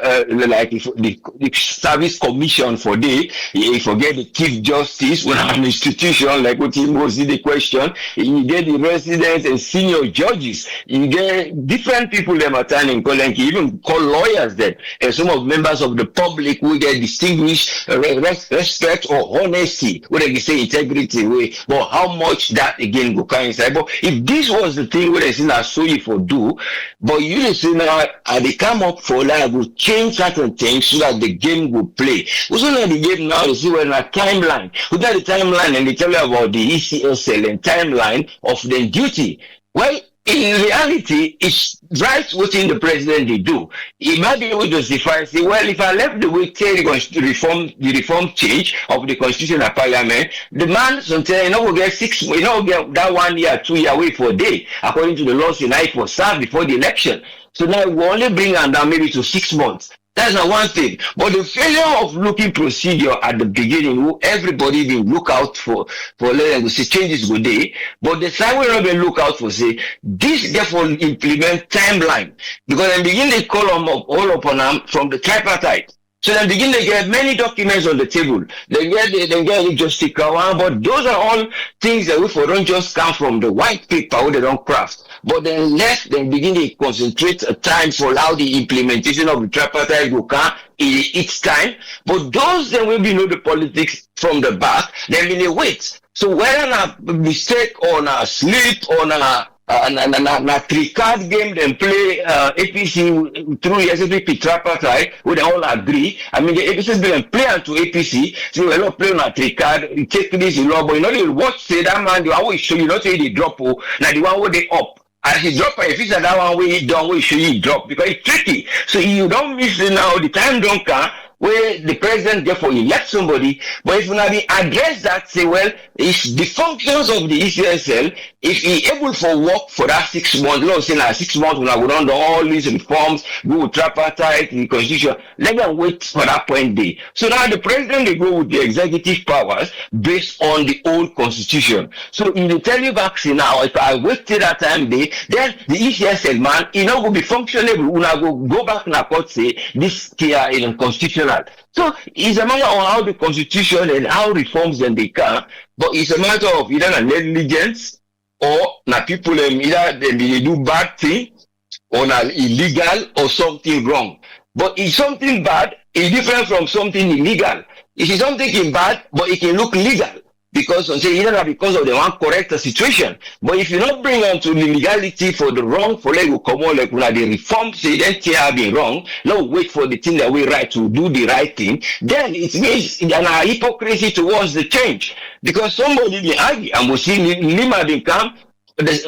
like the service commission for you forget the chief justice, when an institution, like what he was the question, you get the residents and senior judges, you get different people them attending, even call lawyers then, and some of members of the public will get distinguished respect or honesty, whether they say integrity way, but how much that again go coincide. But if this was the thing where they say that so you for do, but you say now they come up for that will change certain things so that the game will play. Also now the game now they see when a timeline, without the timeline and they tell you about the ECSL and timeline of the duty. Well, in reality, it's right within the president they do. He might be able to justify, say, well, if I left the way the reform change of the constitutional parliament, the man sometimes will get 6, get that 1 year, 2 year wait for a day, according to the laws in I for serve before the election. So now we only bring them down maybe to 6 months. That's not one thing. But the failure of looking procedure at the beginning, everybody will look out for letting them say changes good day. But the side will not look out for say this therefore implement timeline. Because then begin they call them up all upon them from the tripartite. So then begin they get many documents on the table. They get it just stick around, but those are all things that we don't just come from the white paper where they don't craft. But then then begin to concentrate a time for how the implementation of the tripartite will come each time. But those then will be know the politics from the back, then we wait. So whether a mistake or a slip or a three-card game then play APC through the SLPP tripartite, we all agree. I mean, the APC will play onto APC, so we not play on a three-card, you take this in law, but you know, they watch, say that man, the one will show you, not say they drop, now the one where they up. As he drop, if it's that one way he down, we show you drop, because it's tricky. So you don't miss it now, the time don't come, where the president therefore elect somebody, but if you not address that, say, well, it's the functions of the ECSL, if he able for work for that 6 months, let's say 6 months when I would run all these reforms, go with tripartite, the constitution, let them wait for that point day. So now the president they go with the executive powers based on the old constitution. So in the tell you back say now, if I wait till that time day, then the ECSL man, it not go be functionable. When I go back and court say this here in constitutional. So it's a matter of how the constitution and how reforms then they can, but it's a matter of either a negligence or na people either they do bad thing or na illegal or something wrong. But if something bad is different from something illegal. If it's something bad, but it can look legal. Because say either because of the one correct situation. But if you not bring on to the legality for the wrong, for like come on like when the reform say then have been wrong, now wait for the thing that we right to do the right thing, then it means an hypocrisy towards the change. Because somebody they argue and we see Lima they come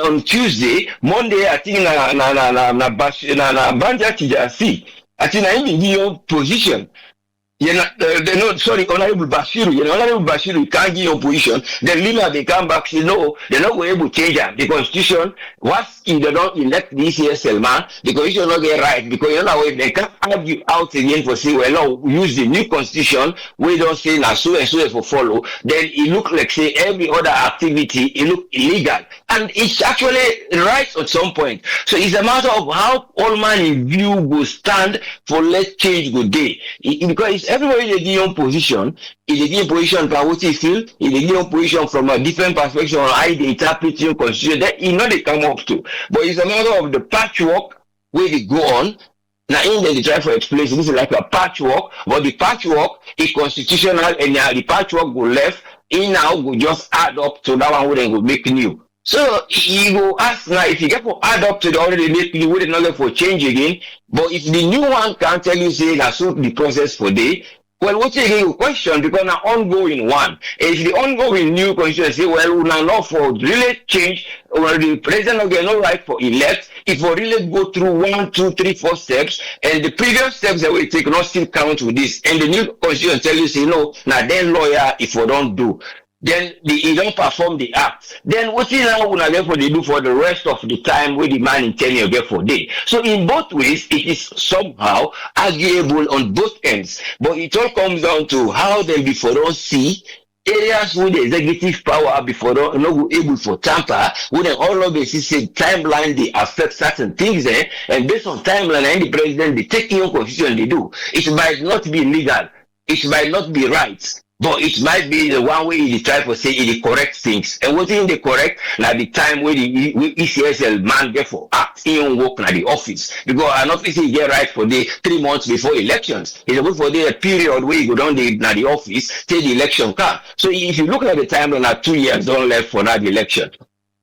on Tuesday, Monday I think na Banja Tijasi. I think I in your position. Honorable Bashiru can't give your position. Then Lima they come back, say no, they're not going able to change them. The constitution, once they don't elect the ECSL man, the constitution not get right because you know if they can't argue out again for say, well, no, use the new constitution, we don't say now so and so for follow, then it look like say every other activity, it look illegal. And it's actually right at some point. So it's a matter of how all man in view will stand for let change good day. Because everybody in the position, in the position can what he feel, in the position from a different perspective on how they interpret your constitution, that you know they come up to. But it's a matter of the patchwork where they go on. Now, in the try for explanation, this is like a patchwork, but the patchwork is constitutional, and now the patchwork go left, in now go just add up to that one where they go make new. So you go ask now if you get for add up to the already make new, we not get for change again. But if the new one can tell you say that's so the process for day, well, what you question because now ongoing one. And if the ongoing new constitution say, well, we now not for really change, or the president will get no right for elect. If we really go through 1, 2, 3, 4 steps, and the previous steps that we take not still count with this, and the new constitution tell you say no, now then lawyer if we don't do. Then he don't perform the act. Then what is now gonna get for they do for the rest of the time where the man in tenure get for day. So in both ways, it is somehow arguable on both ends. But it all comes down to how them before us see areas where the executive power before not able for tamper, when they all of this is a timeline they affect certain things there, and based on timeline and the president they take your constitution they do. It might not be legal, it might not be right. But it might be the one way they try to say it correct things. And what in the correct, now the time where the ECSL man get for act in work na the office. Because an office he get right for the 3 months before elections. It's about for the period where you go down the office till the election come. So if you look at the time, now 2 years don't left for that election.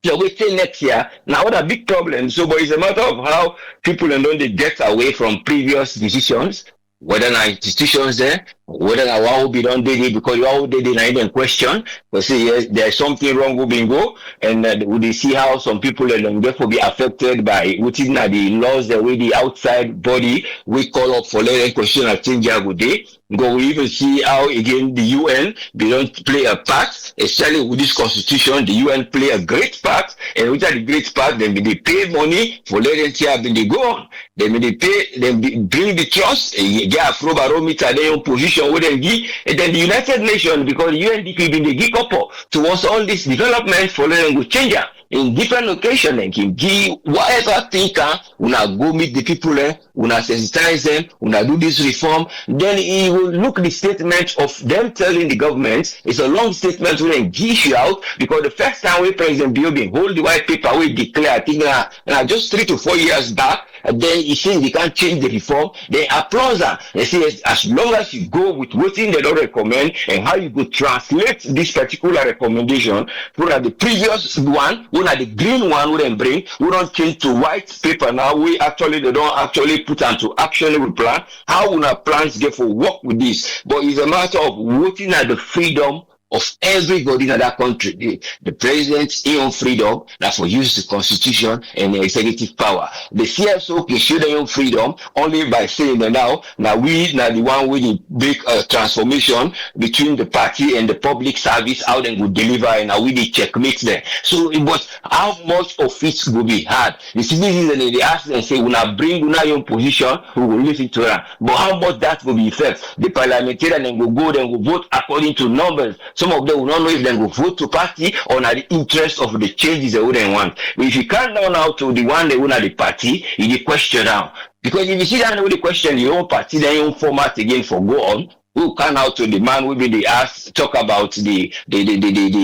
So we till next year. Now what a big problem. So but it's a matter of how people and don't they get away from previous decisions. Whether now institutions there, whether now what will be done daily, because you all did not even question, but say yes, there's something wrong with bingo, and we see how some people will therefore be affected by within the laws the way the outside body we call up for letting question and change every day. Go we even see how again the UN they don't play a part, especially with this constitution, the UN play a great part, and with the great part, then they pay money for letting here they go on. Then they pay, then bring the trust, get a pro barometer, their own position with them give, and then the United Nations, because the UNDP been the give up towards all this development for letting go change in different locations and can give whatever thinker, una go meet the people una sensitize them, una do this reform, then he will look the statement of them telling the government, it's a long statement when they give you out, because the first time we President Biobin hold the white paper, we declare, I think just 3 to 4 years back, and then he says they can't change the reform, they applaud her. They say as long as you go with what they don't recommend and how you could translate this particular recommendation from the previous one, one of the green one we then bring, we don't change to white paper now, they don't actually put into actionable plan, how will our plans get for work with this? But it's a matter of looking at the freedom of everybody in that country. The president's own freedom, that's for use the constitution and the executive power. The CSO can show their own freedom only by saying that now we now the one we make a transformation between the party and the public service, how they will deliver and how we checkmate them. So it was how much of it will be hard. The citizens and they ask and say, we now bring your own position, we will listen to them. But how much that will be effect? The parliamentarian then will go, then will vote according to numbers. Some of them will not know if they will vote to party or not the interest of the changes they wouldn't want. But if you can't down now to the one they want at the party, you question now. Because if you see down with the question your own party, then your own format again for go on, who can out to the man will be the ask talk about the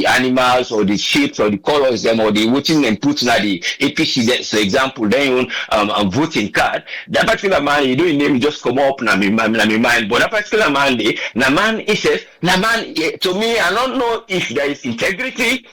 animals or the shapes or the colors them or the voting and put na the APC for example then voting card. That particular man you don't name just come up na me mind, but that particular man he says to me I don't know if there is integrity.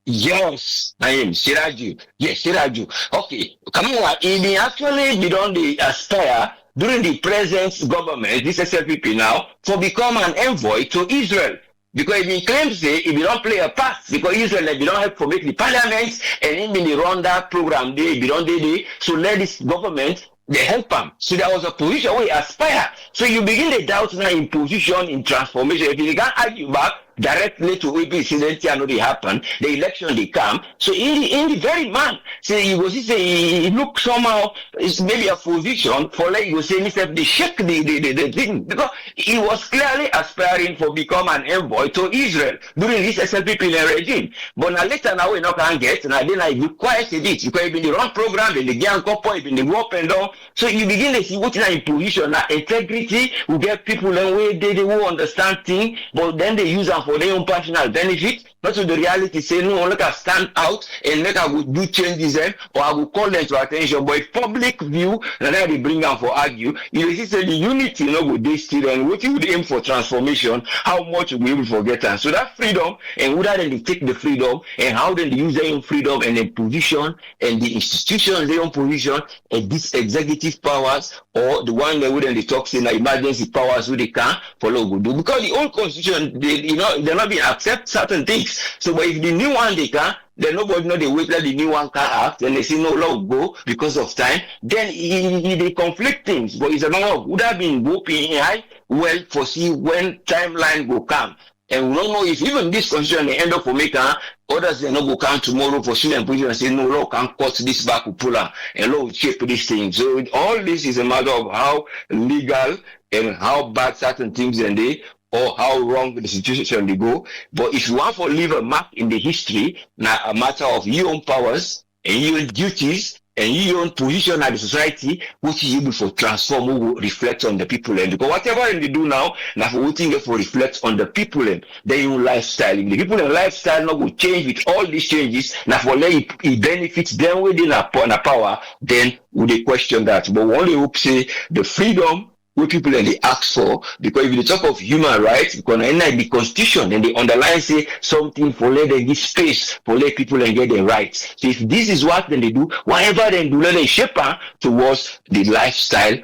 Yes, I am Siraju. Yes, Siraju. Okay, come on. He actually be on the aspire during the present government, this SLPP now, for become an envoy to Israel. Because he claims that if you don't play a part, because Israel they don't help to make the parliament and in the run that program they don't do, so let this government they help him. So there was a position where he aspire. So you begin to doubt now in position, in transformation. If you can't argue back, directly to ABC, then they happen, the election they come. So in the very man, say he was say he look somehow it's maybe a position for like you say himself they shake the thing because he was clearly aspiring for become an envoy to Israel during this SLPP regime. But now later now we not can get now then I requested it because it been the wrong program, then the gang couple, it been the go up and down. So you begin to see what is in position now integrity will get people and way they will understand things, but then they use them for their own personal benefit. Not to the reality say no, look I stand out and make I will do changes them or I will call them to attention. But if public view and then they bring them for argue, you see say the unity with this still and what you would aim for transformation, how much we will forget and so that freedom and whether then they take the freedom and how then they use their own freedom and their position and the institutions their own position and these executive powers or the one that wouldn't they talk saying emergency powers who they can follow good do because the old constitution they're not being accept certain things. So but if the new one they can, then nobody know the way that the new one can act, and they say no law go because of time, then they conflict things. But it's a matter of would have been whooping high, well foresee when timeline will come. And we don't know if even this constitution they end up for making others they not go come tomorrow for student position and say no law can cut this back or pull out and law will shape this thing. So all this is a matter of how legal and how bad certain things and they or how wrong the situation they go. But if you want to leave a mark in the history, now a matter of your own powers and your own duties and your own position in the society, which is able to transform, who will reflect on the people. And because whatever they do now for waiting for reflect on the people and their own lifestyle. If the people and lifestyle not will change with all these changes, now for let it benefits them within a power, then would they question that. But we only hope say the freedom what people and they ask for, because if you talk of human rights, because in the constitution and they underline say something for let them give space for let people and get their rights. So if this is what then they do, whatever they do, let them shape towards the lifestyle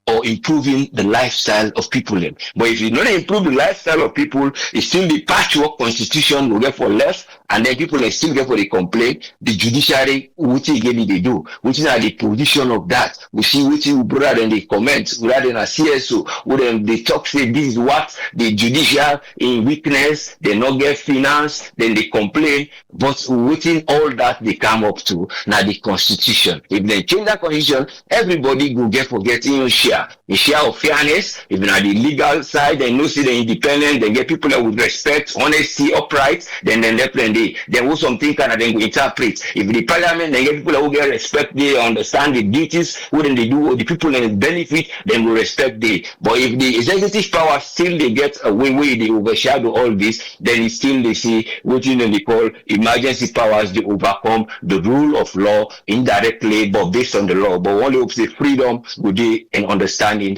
or improving the lifestyle of people. But if you don't improve the lifestyle of people, it's still the patchwork constitution will get for less, and then people will still get for the complaint. The judiciary, which again they do, which is at the position of that. We see which you rather than the comments, rather than a CSO, where then they talk say this is what the judicial in weakness, they not get finance, then they complain. But within all that they come up to now the constitution. If they change that constitution, everybody will get forgetting your share. A share of fairness, even at the legal side, they know see the independent, they get people that would respect, honesty, upright, then they will something kind of then go interpret. If the parliament, they get people that will get respect, they understand the duties, what then they do, the people that benefit, then will respect they. But if the executive power still they get away, they overshadow all this, then it's still they see what they call emergency powers, they overcome the rule of law indirectly, but based on the law. But only hope the freedom would be and understanding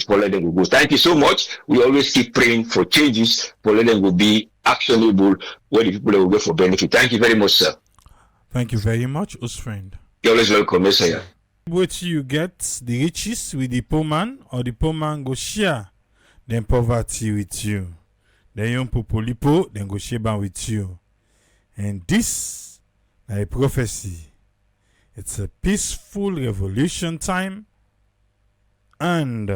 for let them go. Thank you so much. We always keep praying for changes for let them be actionable where the people will go for benefit. Thank you very much, sir. Thank you very much, us friend. You're always welcome, yes, sir. What you get the riches with the poor man, or the poor man go share then poverty with you. Then young people lipo, then go share with you. And this is a prophecy. It's a peaceful revolution time. And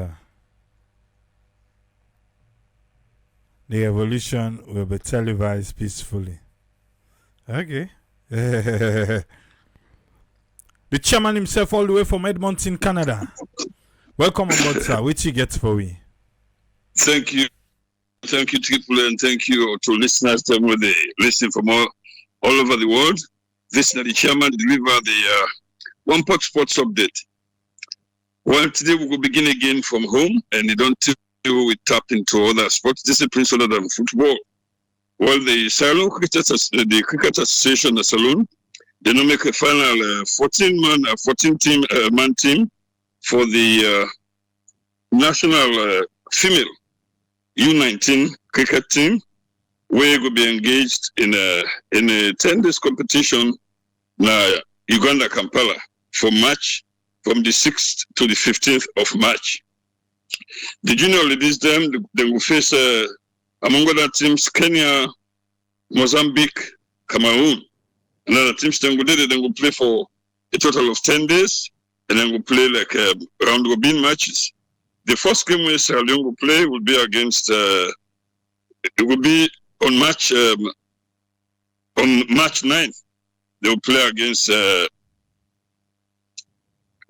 the revolution will be televised peacefully. Okay. The chairman himself all the way from Edmonton, Canada. Welcome aboard, sir. What you get for me? Thank you. Thank you, people, and thank you to listeners that will listen from all over the world. This is the chairman deliver the One Pot Sports update. Well, today we will begin again from home, and you don't till we tap into other sports disciplines other than football. Well, the Salon Cricket Association, the Salon, they now make a final 14-man team for the national female U19 cricket team. We will be engaged in a 10 days competition in Uganda, Kampala, for March. From the 6th to the 15th of March. The junior ladies, they will face, among other teams, Kenya, Mozambique, Cameroon. And other teams, they will play for a total of 10 days, and then we'll play like round-robin matches. The first game we Sierra Leone will play will be against, it will be on March 9th, they will play against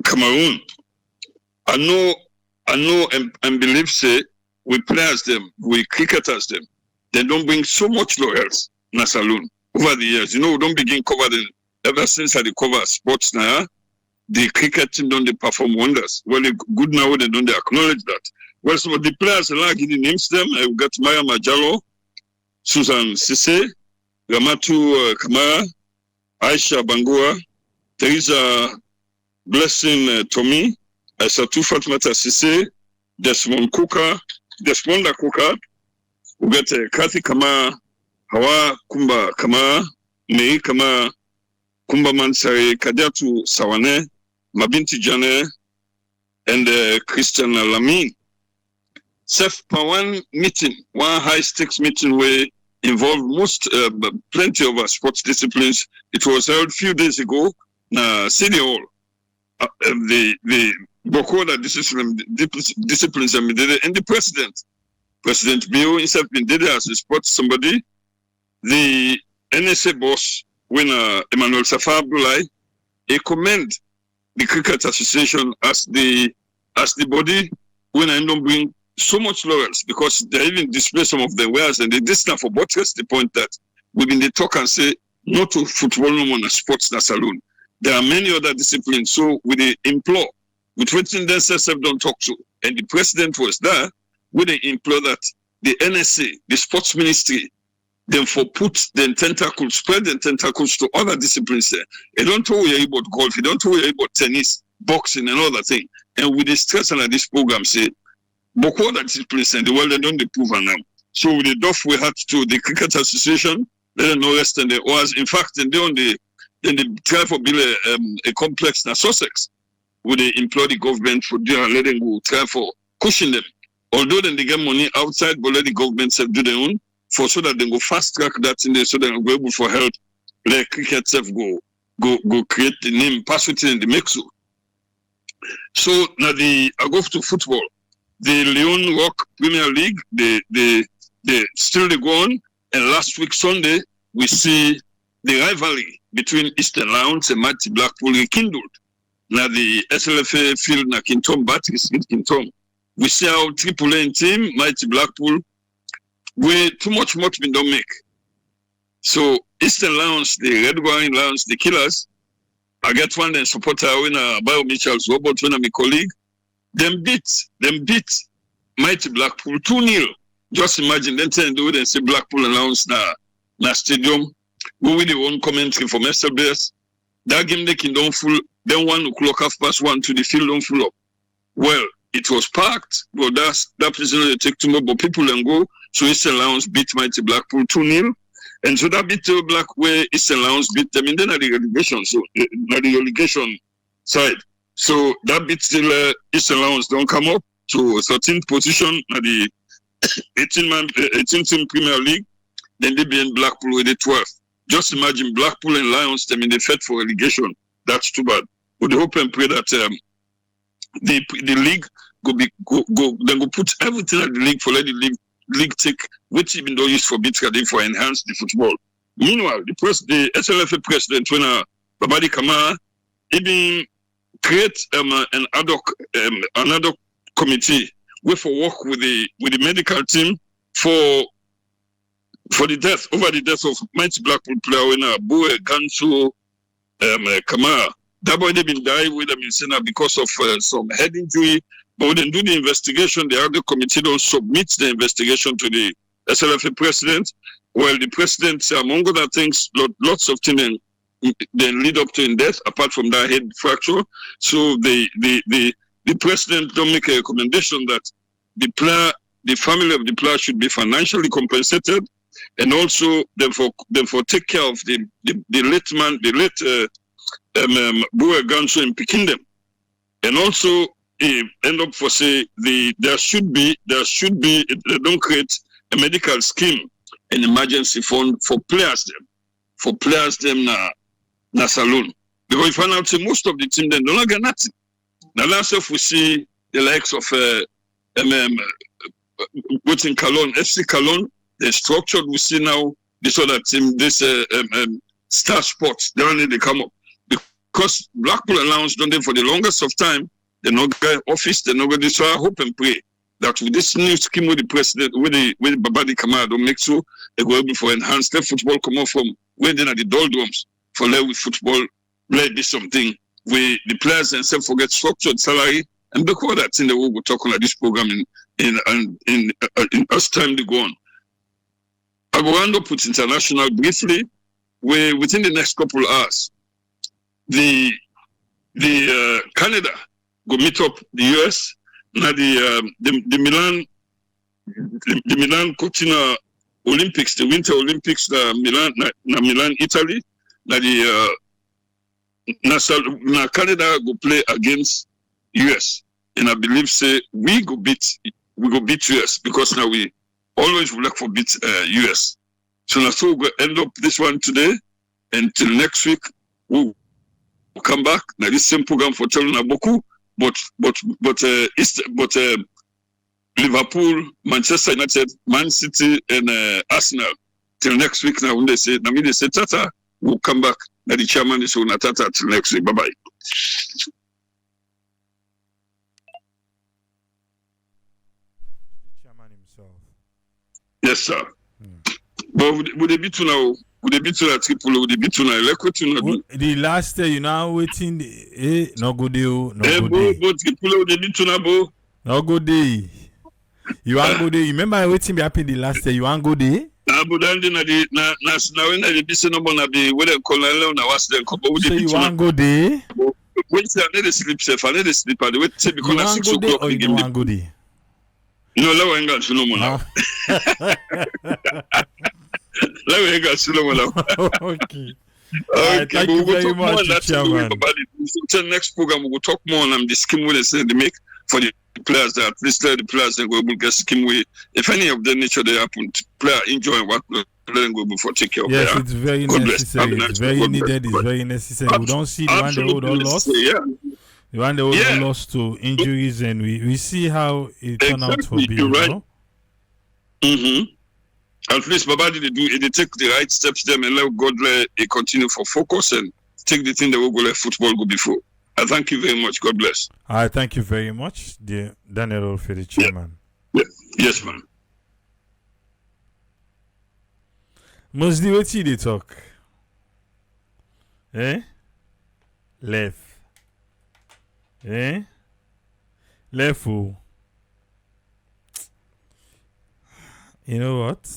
Cameroon. I know and believe say we players them, we cricketers them. They don't bring so much laurels in a saloon over the years. You know, we don't begin cover them ever since I cover sports now. The cricket team don't they perform wonders. Well, they good now they don't they acknowledge that. Well, some of the players like the names them. I've got Maya Majalo, Susan Sise, Ramatu Kamara, Aisha Bangura, Teresa Blessing Tommy, Satu Fatima Sise, Desmond Kuka, we got Kathy Kamara, Hawa Kumba Kamara, Mei Kamara, Kumba Mansari, Kadiatu Sawane, Mabinti Jane, and Christian Lamin. Sef one meeting, one high stakes meeting where involved plenty of sports disciplines. It was held a few days ago na City Hall. The Bokoda disciplines and the President Bio himself did as a sports somebody. The NSA boss, winner Emmanuel Safar Bulai, he commend the Cricket Association as the body when I don't bring so much laurels because they even display some of their wares and they distant for buttress the point that within the talk and say not to football no more sports na saloon. There are many other disciplines, so we they implore with what themselves don't talk to, and the president was there. We they implore that the NSA, the sports ministry, then for put the tentacles, spread the tentacles to other disciplines there. They don't talk about golf, they don't talk about tennis, boxing, and all that thing. And with the stress on this program, say, but all that disciplines in the world, they don't prove now. So with the doff we had to the Cricket Association, they don't know rest and they was in fact and they try for build a complex na Sussex, where they employ the government for doing letting go try for cushion them. Although then they get money outside, but let the government self do their own for so that they go fast track that in there so they go able for help. Let cricket self go create the name, pass it in the mix. So now I go to football. The Leone Rock Premier League, they still they go on, and last week Sunday we see the rivalry between Eastern Lions and Mighty Blackpool rekindled. Now the SLFA field na Kintom batteries in Kintom. We see how AAA team, Mighty Blackpool, where too much been don't make. So Eastern Lions, the Red Wine Lions, the Killers, I get one then supporter when Bio Mitchell's robot when I'm a colleague. Them beat Mighty Blackpool 2-0. Just imagine them turn do it and say Blackpool announced na stadium. We will the one commentary from SLBS. That game they can don't full. Then 1 o'clock 1:30 to the field don't full up. Well, it was packed, but that prisoner they take too much, but people then go. So Eastern Lions beat Mighty Blackpool 2-0. And so that beat Black where Eastern Lions beat them in then at the relegation. So at the relegation side. So that beat still Eastern Lions don't come up to 13th position at the 18 team Premier League. Then they be in Blackpool with the 12th. Just imagine Blackpool and Lions them in the fight for relegation. That's too bad. But they hope and pray that the league then go put everything at the league for let the league take which even though used for bit for enhance the football. Meanwhile, the SLFA president when Babadi Kamara even create an ad hoc committee where for work with the medical team for the death of Mighty Blackpool player when Boe Ganso Kamara. That boy they been died with them in Senna because of some head injury. But when they do the investigation, the other committee don't submit the investigation to the SLFA president. Well, the president, among other things, lots of things then lead up to in death, apart from that head fracture. So the president don't make a recommendation that the family of the player should be financially compensated, and also therefore take care of the late man, the late Boer Ganso in picking them, and also end up for say there should be they don't create a medical scheme, an emergency fund for players them na saloon, because we find out say most of the team then don't get nothing. Now last we see the likes of what's in Cologne, FC Cologne, the structure we see now, this other team, this Star Sports, they only they come up. Because Blackpool announced, don't they, for the longest of time, they no get office, they no get this. So I hope and pray that with this new scheme with the president, with Babadi Kamado, make sure they go able for enhance the football come out from where they are the doldrums for level football, let be something where the players themselves forget structured salary and because that thing that we will talk on this program in us time to go on. I will end up with international briefly, where within the next couple of hours, the Canada go meet up the US. Now the Milan coaching Olympics, the Winter Olympics, Milan, Italy. Now Canada go play against US, and I believe say we go beat US because now we always would like for beat US. So now so we end up this one today, until next week we'll come back. Now this same program for telling Aboku, but Liverpool, Manchester United, Man City, and Arsenal. Till next week now when they say Tata, we'll come back. Now the chairman is on Tata till next week. Bye bye. Chairman himself. Yes, sir. But would they be to now? Would they be to that triple? Would they be to now? The last you now waiting. No good deal. No good day. But triple would they be to now? No good day. You want go day? You remember waiting be happy the last day. You want go day? But then na when they be saying no be where they call na was then couple. So you want go day? Wait, I need to sleep, safe. I need to sleep. I wait say because na 6 o'clock. You want go day? No, let me go to no more now. Let me go to no more now. Okay. Okay, thank you very much, Chairman. Until next program, we will talk more on the scheme we say they make for the players that at least let the players then go able to get scheme way. If any of the nature they happen, player enjoy what let them go able to take care of. Yes, it's very necessary. It's very needed. It's very necessary. We don't see the one they hold all lost. Yeah. The one they hold all lost to injuries, and we see how it turned out for being. Right. Mm-hmm. At least Babadi they take the right steps them and let God let it continue for focus and take the thing that will go let football go before. I thank you very much. God bless. I thank you very much, dear Daniel Olferi, Chairman. Yeah. Yes, man. Mostly what they talk? Left. Left who? You know what?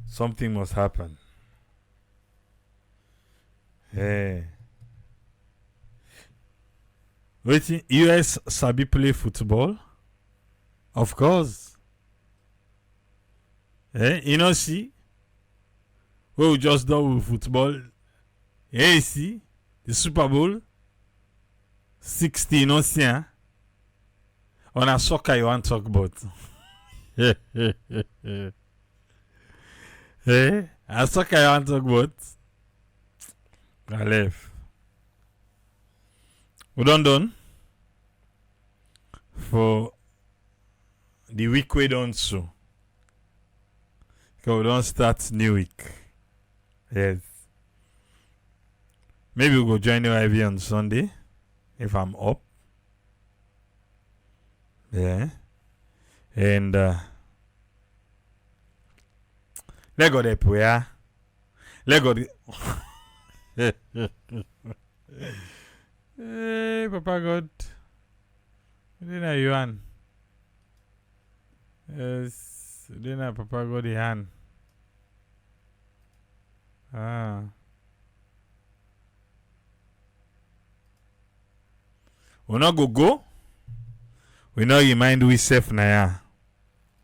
Something must happen. Waiting, US sabi play football? Of course. You know, see? We just done with football. See? The Super Bowl 16, on a soccer you want to talk about. A soccer you want to talk about. I left. We done for the week we done so. Because we don't start new week. Yes. Maybe we'll go join you IV on Sunday if I'm up. Yeah. And let go the prayer. Let go the hey, Papa God. Didn't you hand? Yes, didn't Papa God the hand? Ah. We not go. We not remind we safe na ya.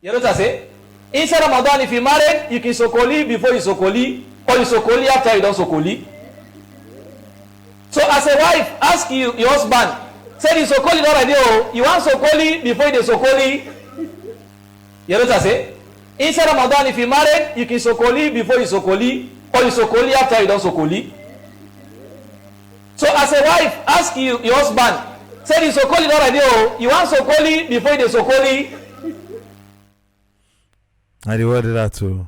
You know what I say? Inside Ramadan, if you married, you can sokoli before you sokoli, or you sokoli after you don't sokoli. So as a wife, ask your husband, say you sokoli not ready, oh, you want sokoli before you sokoli. You know what I say? Inside Ramadan, if you married, you can sokoli before you sokoli, or you sokoli after you don't sokoli. So as a wife, ask your husband, say you sokoli not ready, oh, you want sokoli before you sokoli. I rewarded that too.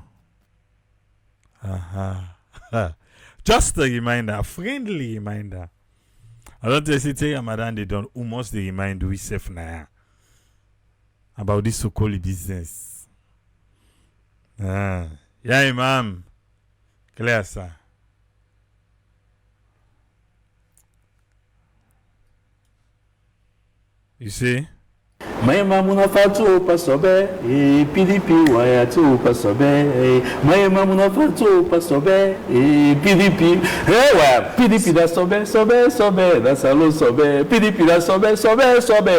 Just a reminder, a friendly reminder. I don't say Ramadan they don't almost they remind we safe now about this so-called business. Yeah, Imam. Clear, sir. You see? Mayema munafatu pasobe PDP wayatu pasobe Mayema munafatu pasobe PDP wa PDP da sobe da salo sobe PDP da sobe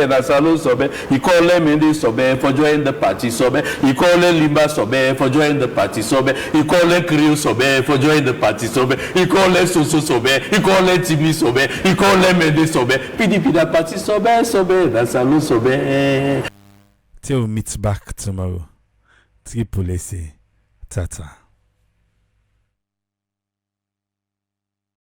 da salo sobe he call them Mendy sobe for join the party sobe he call them Limba sobe for join the party sobe he call them Kriu sobe for join the party sobe he call them Soso sobe he call them Timi sobe he call them Mendy sobe PDP da party sobe da salo sobe. Till we meet back tomorrow. Triple S. Tata.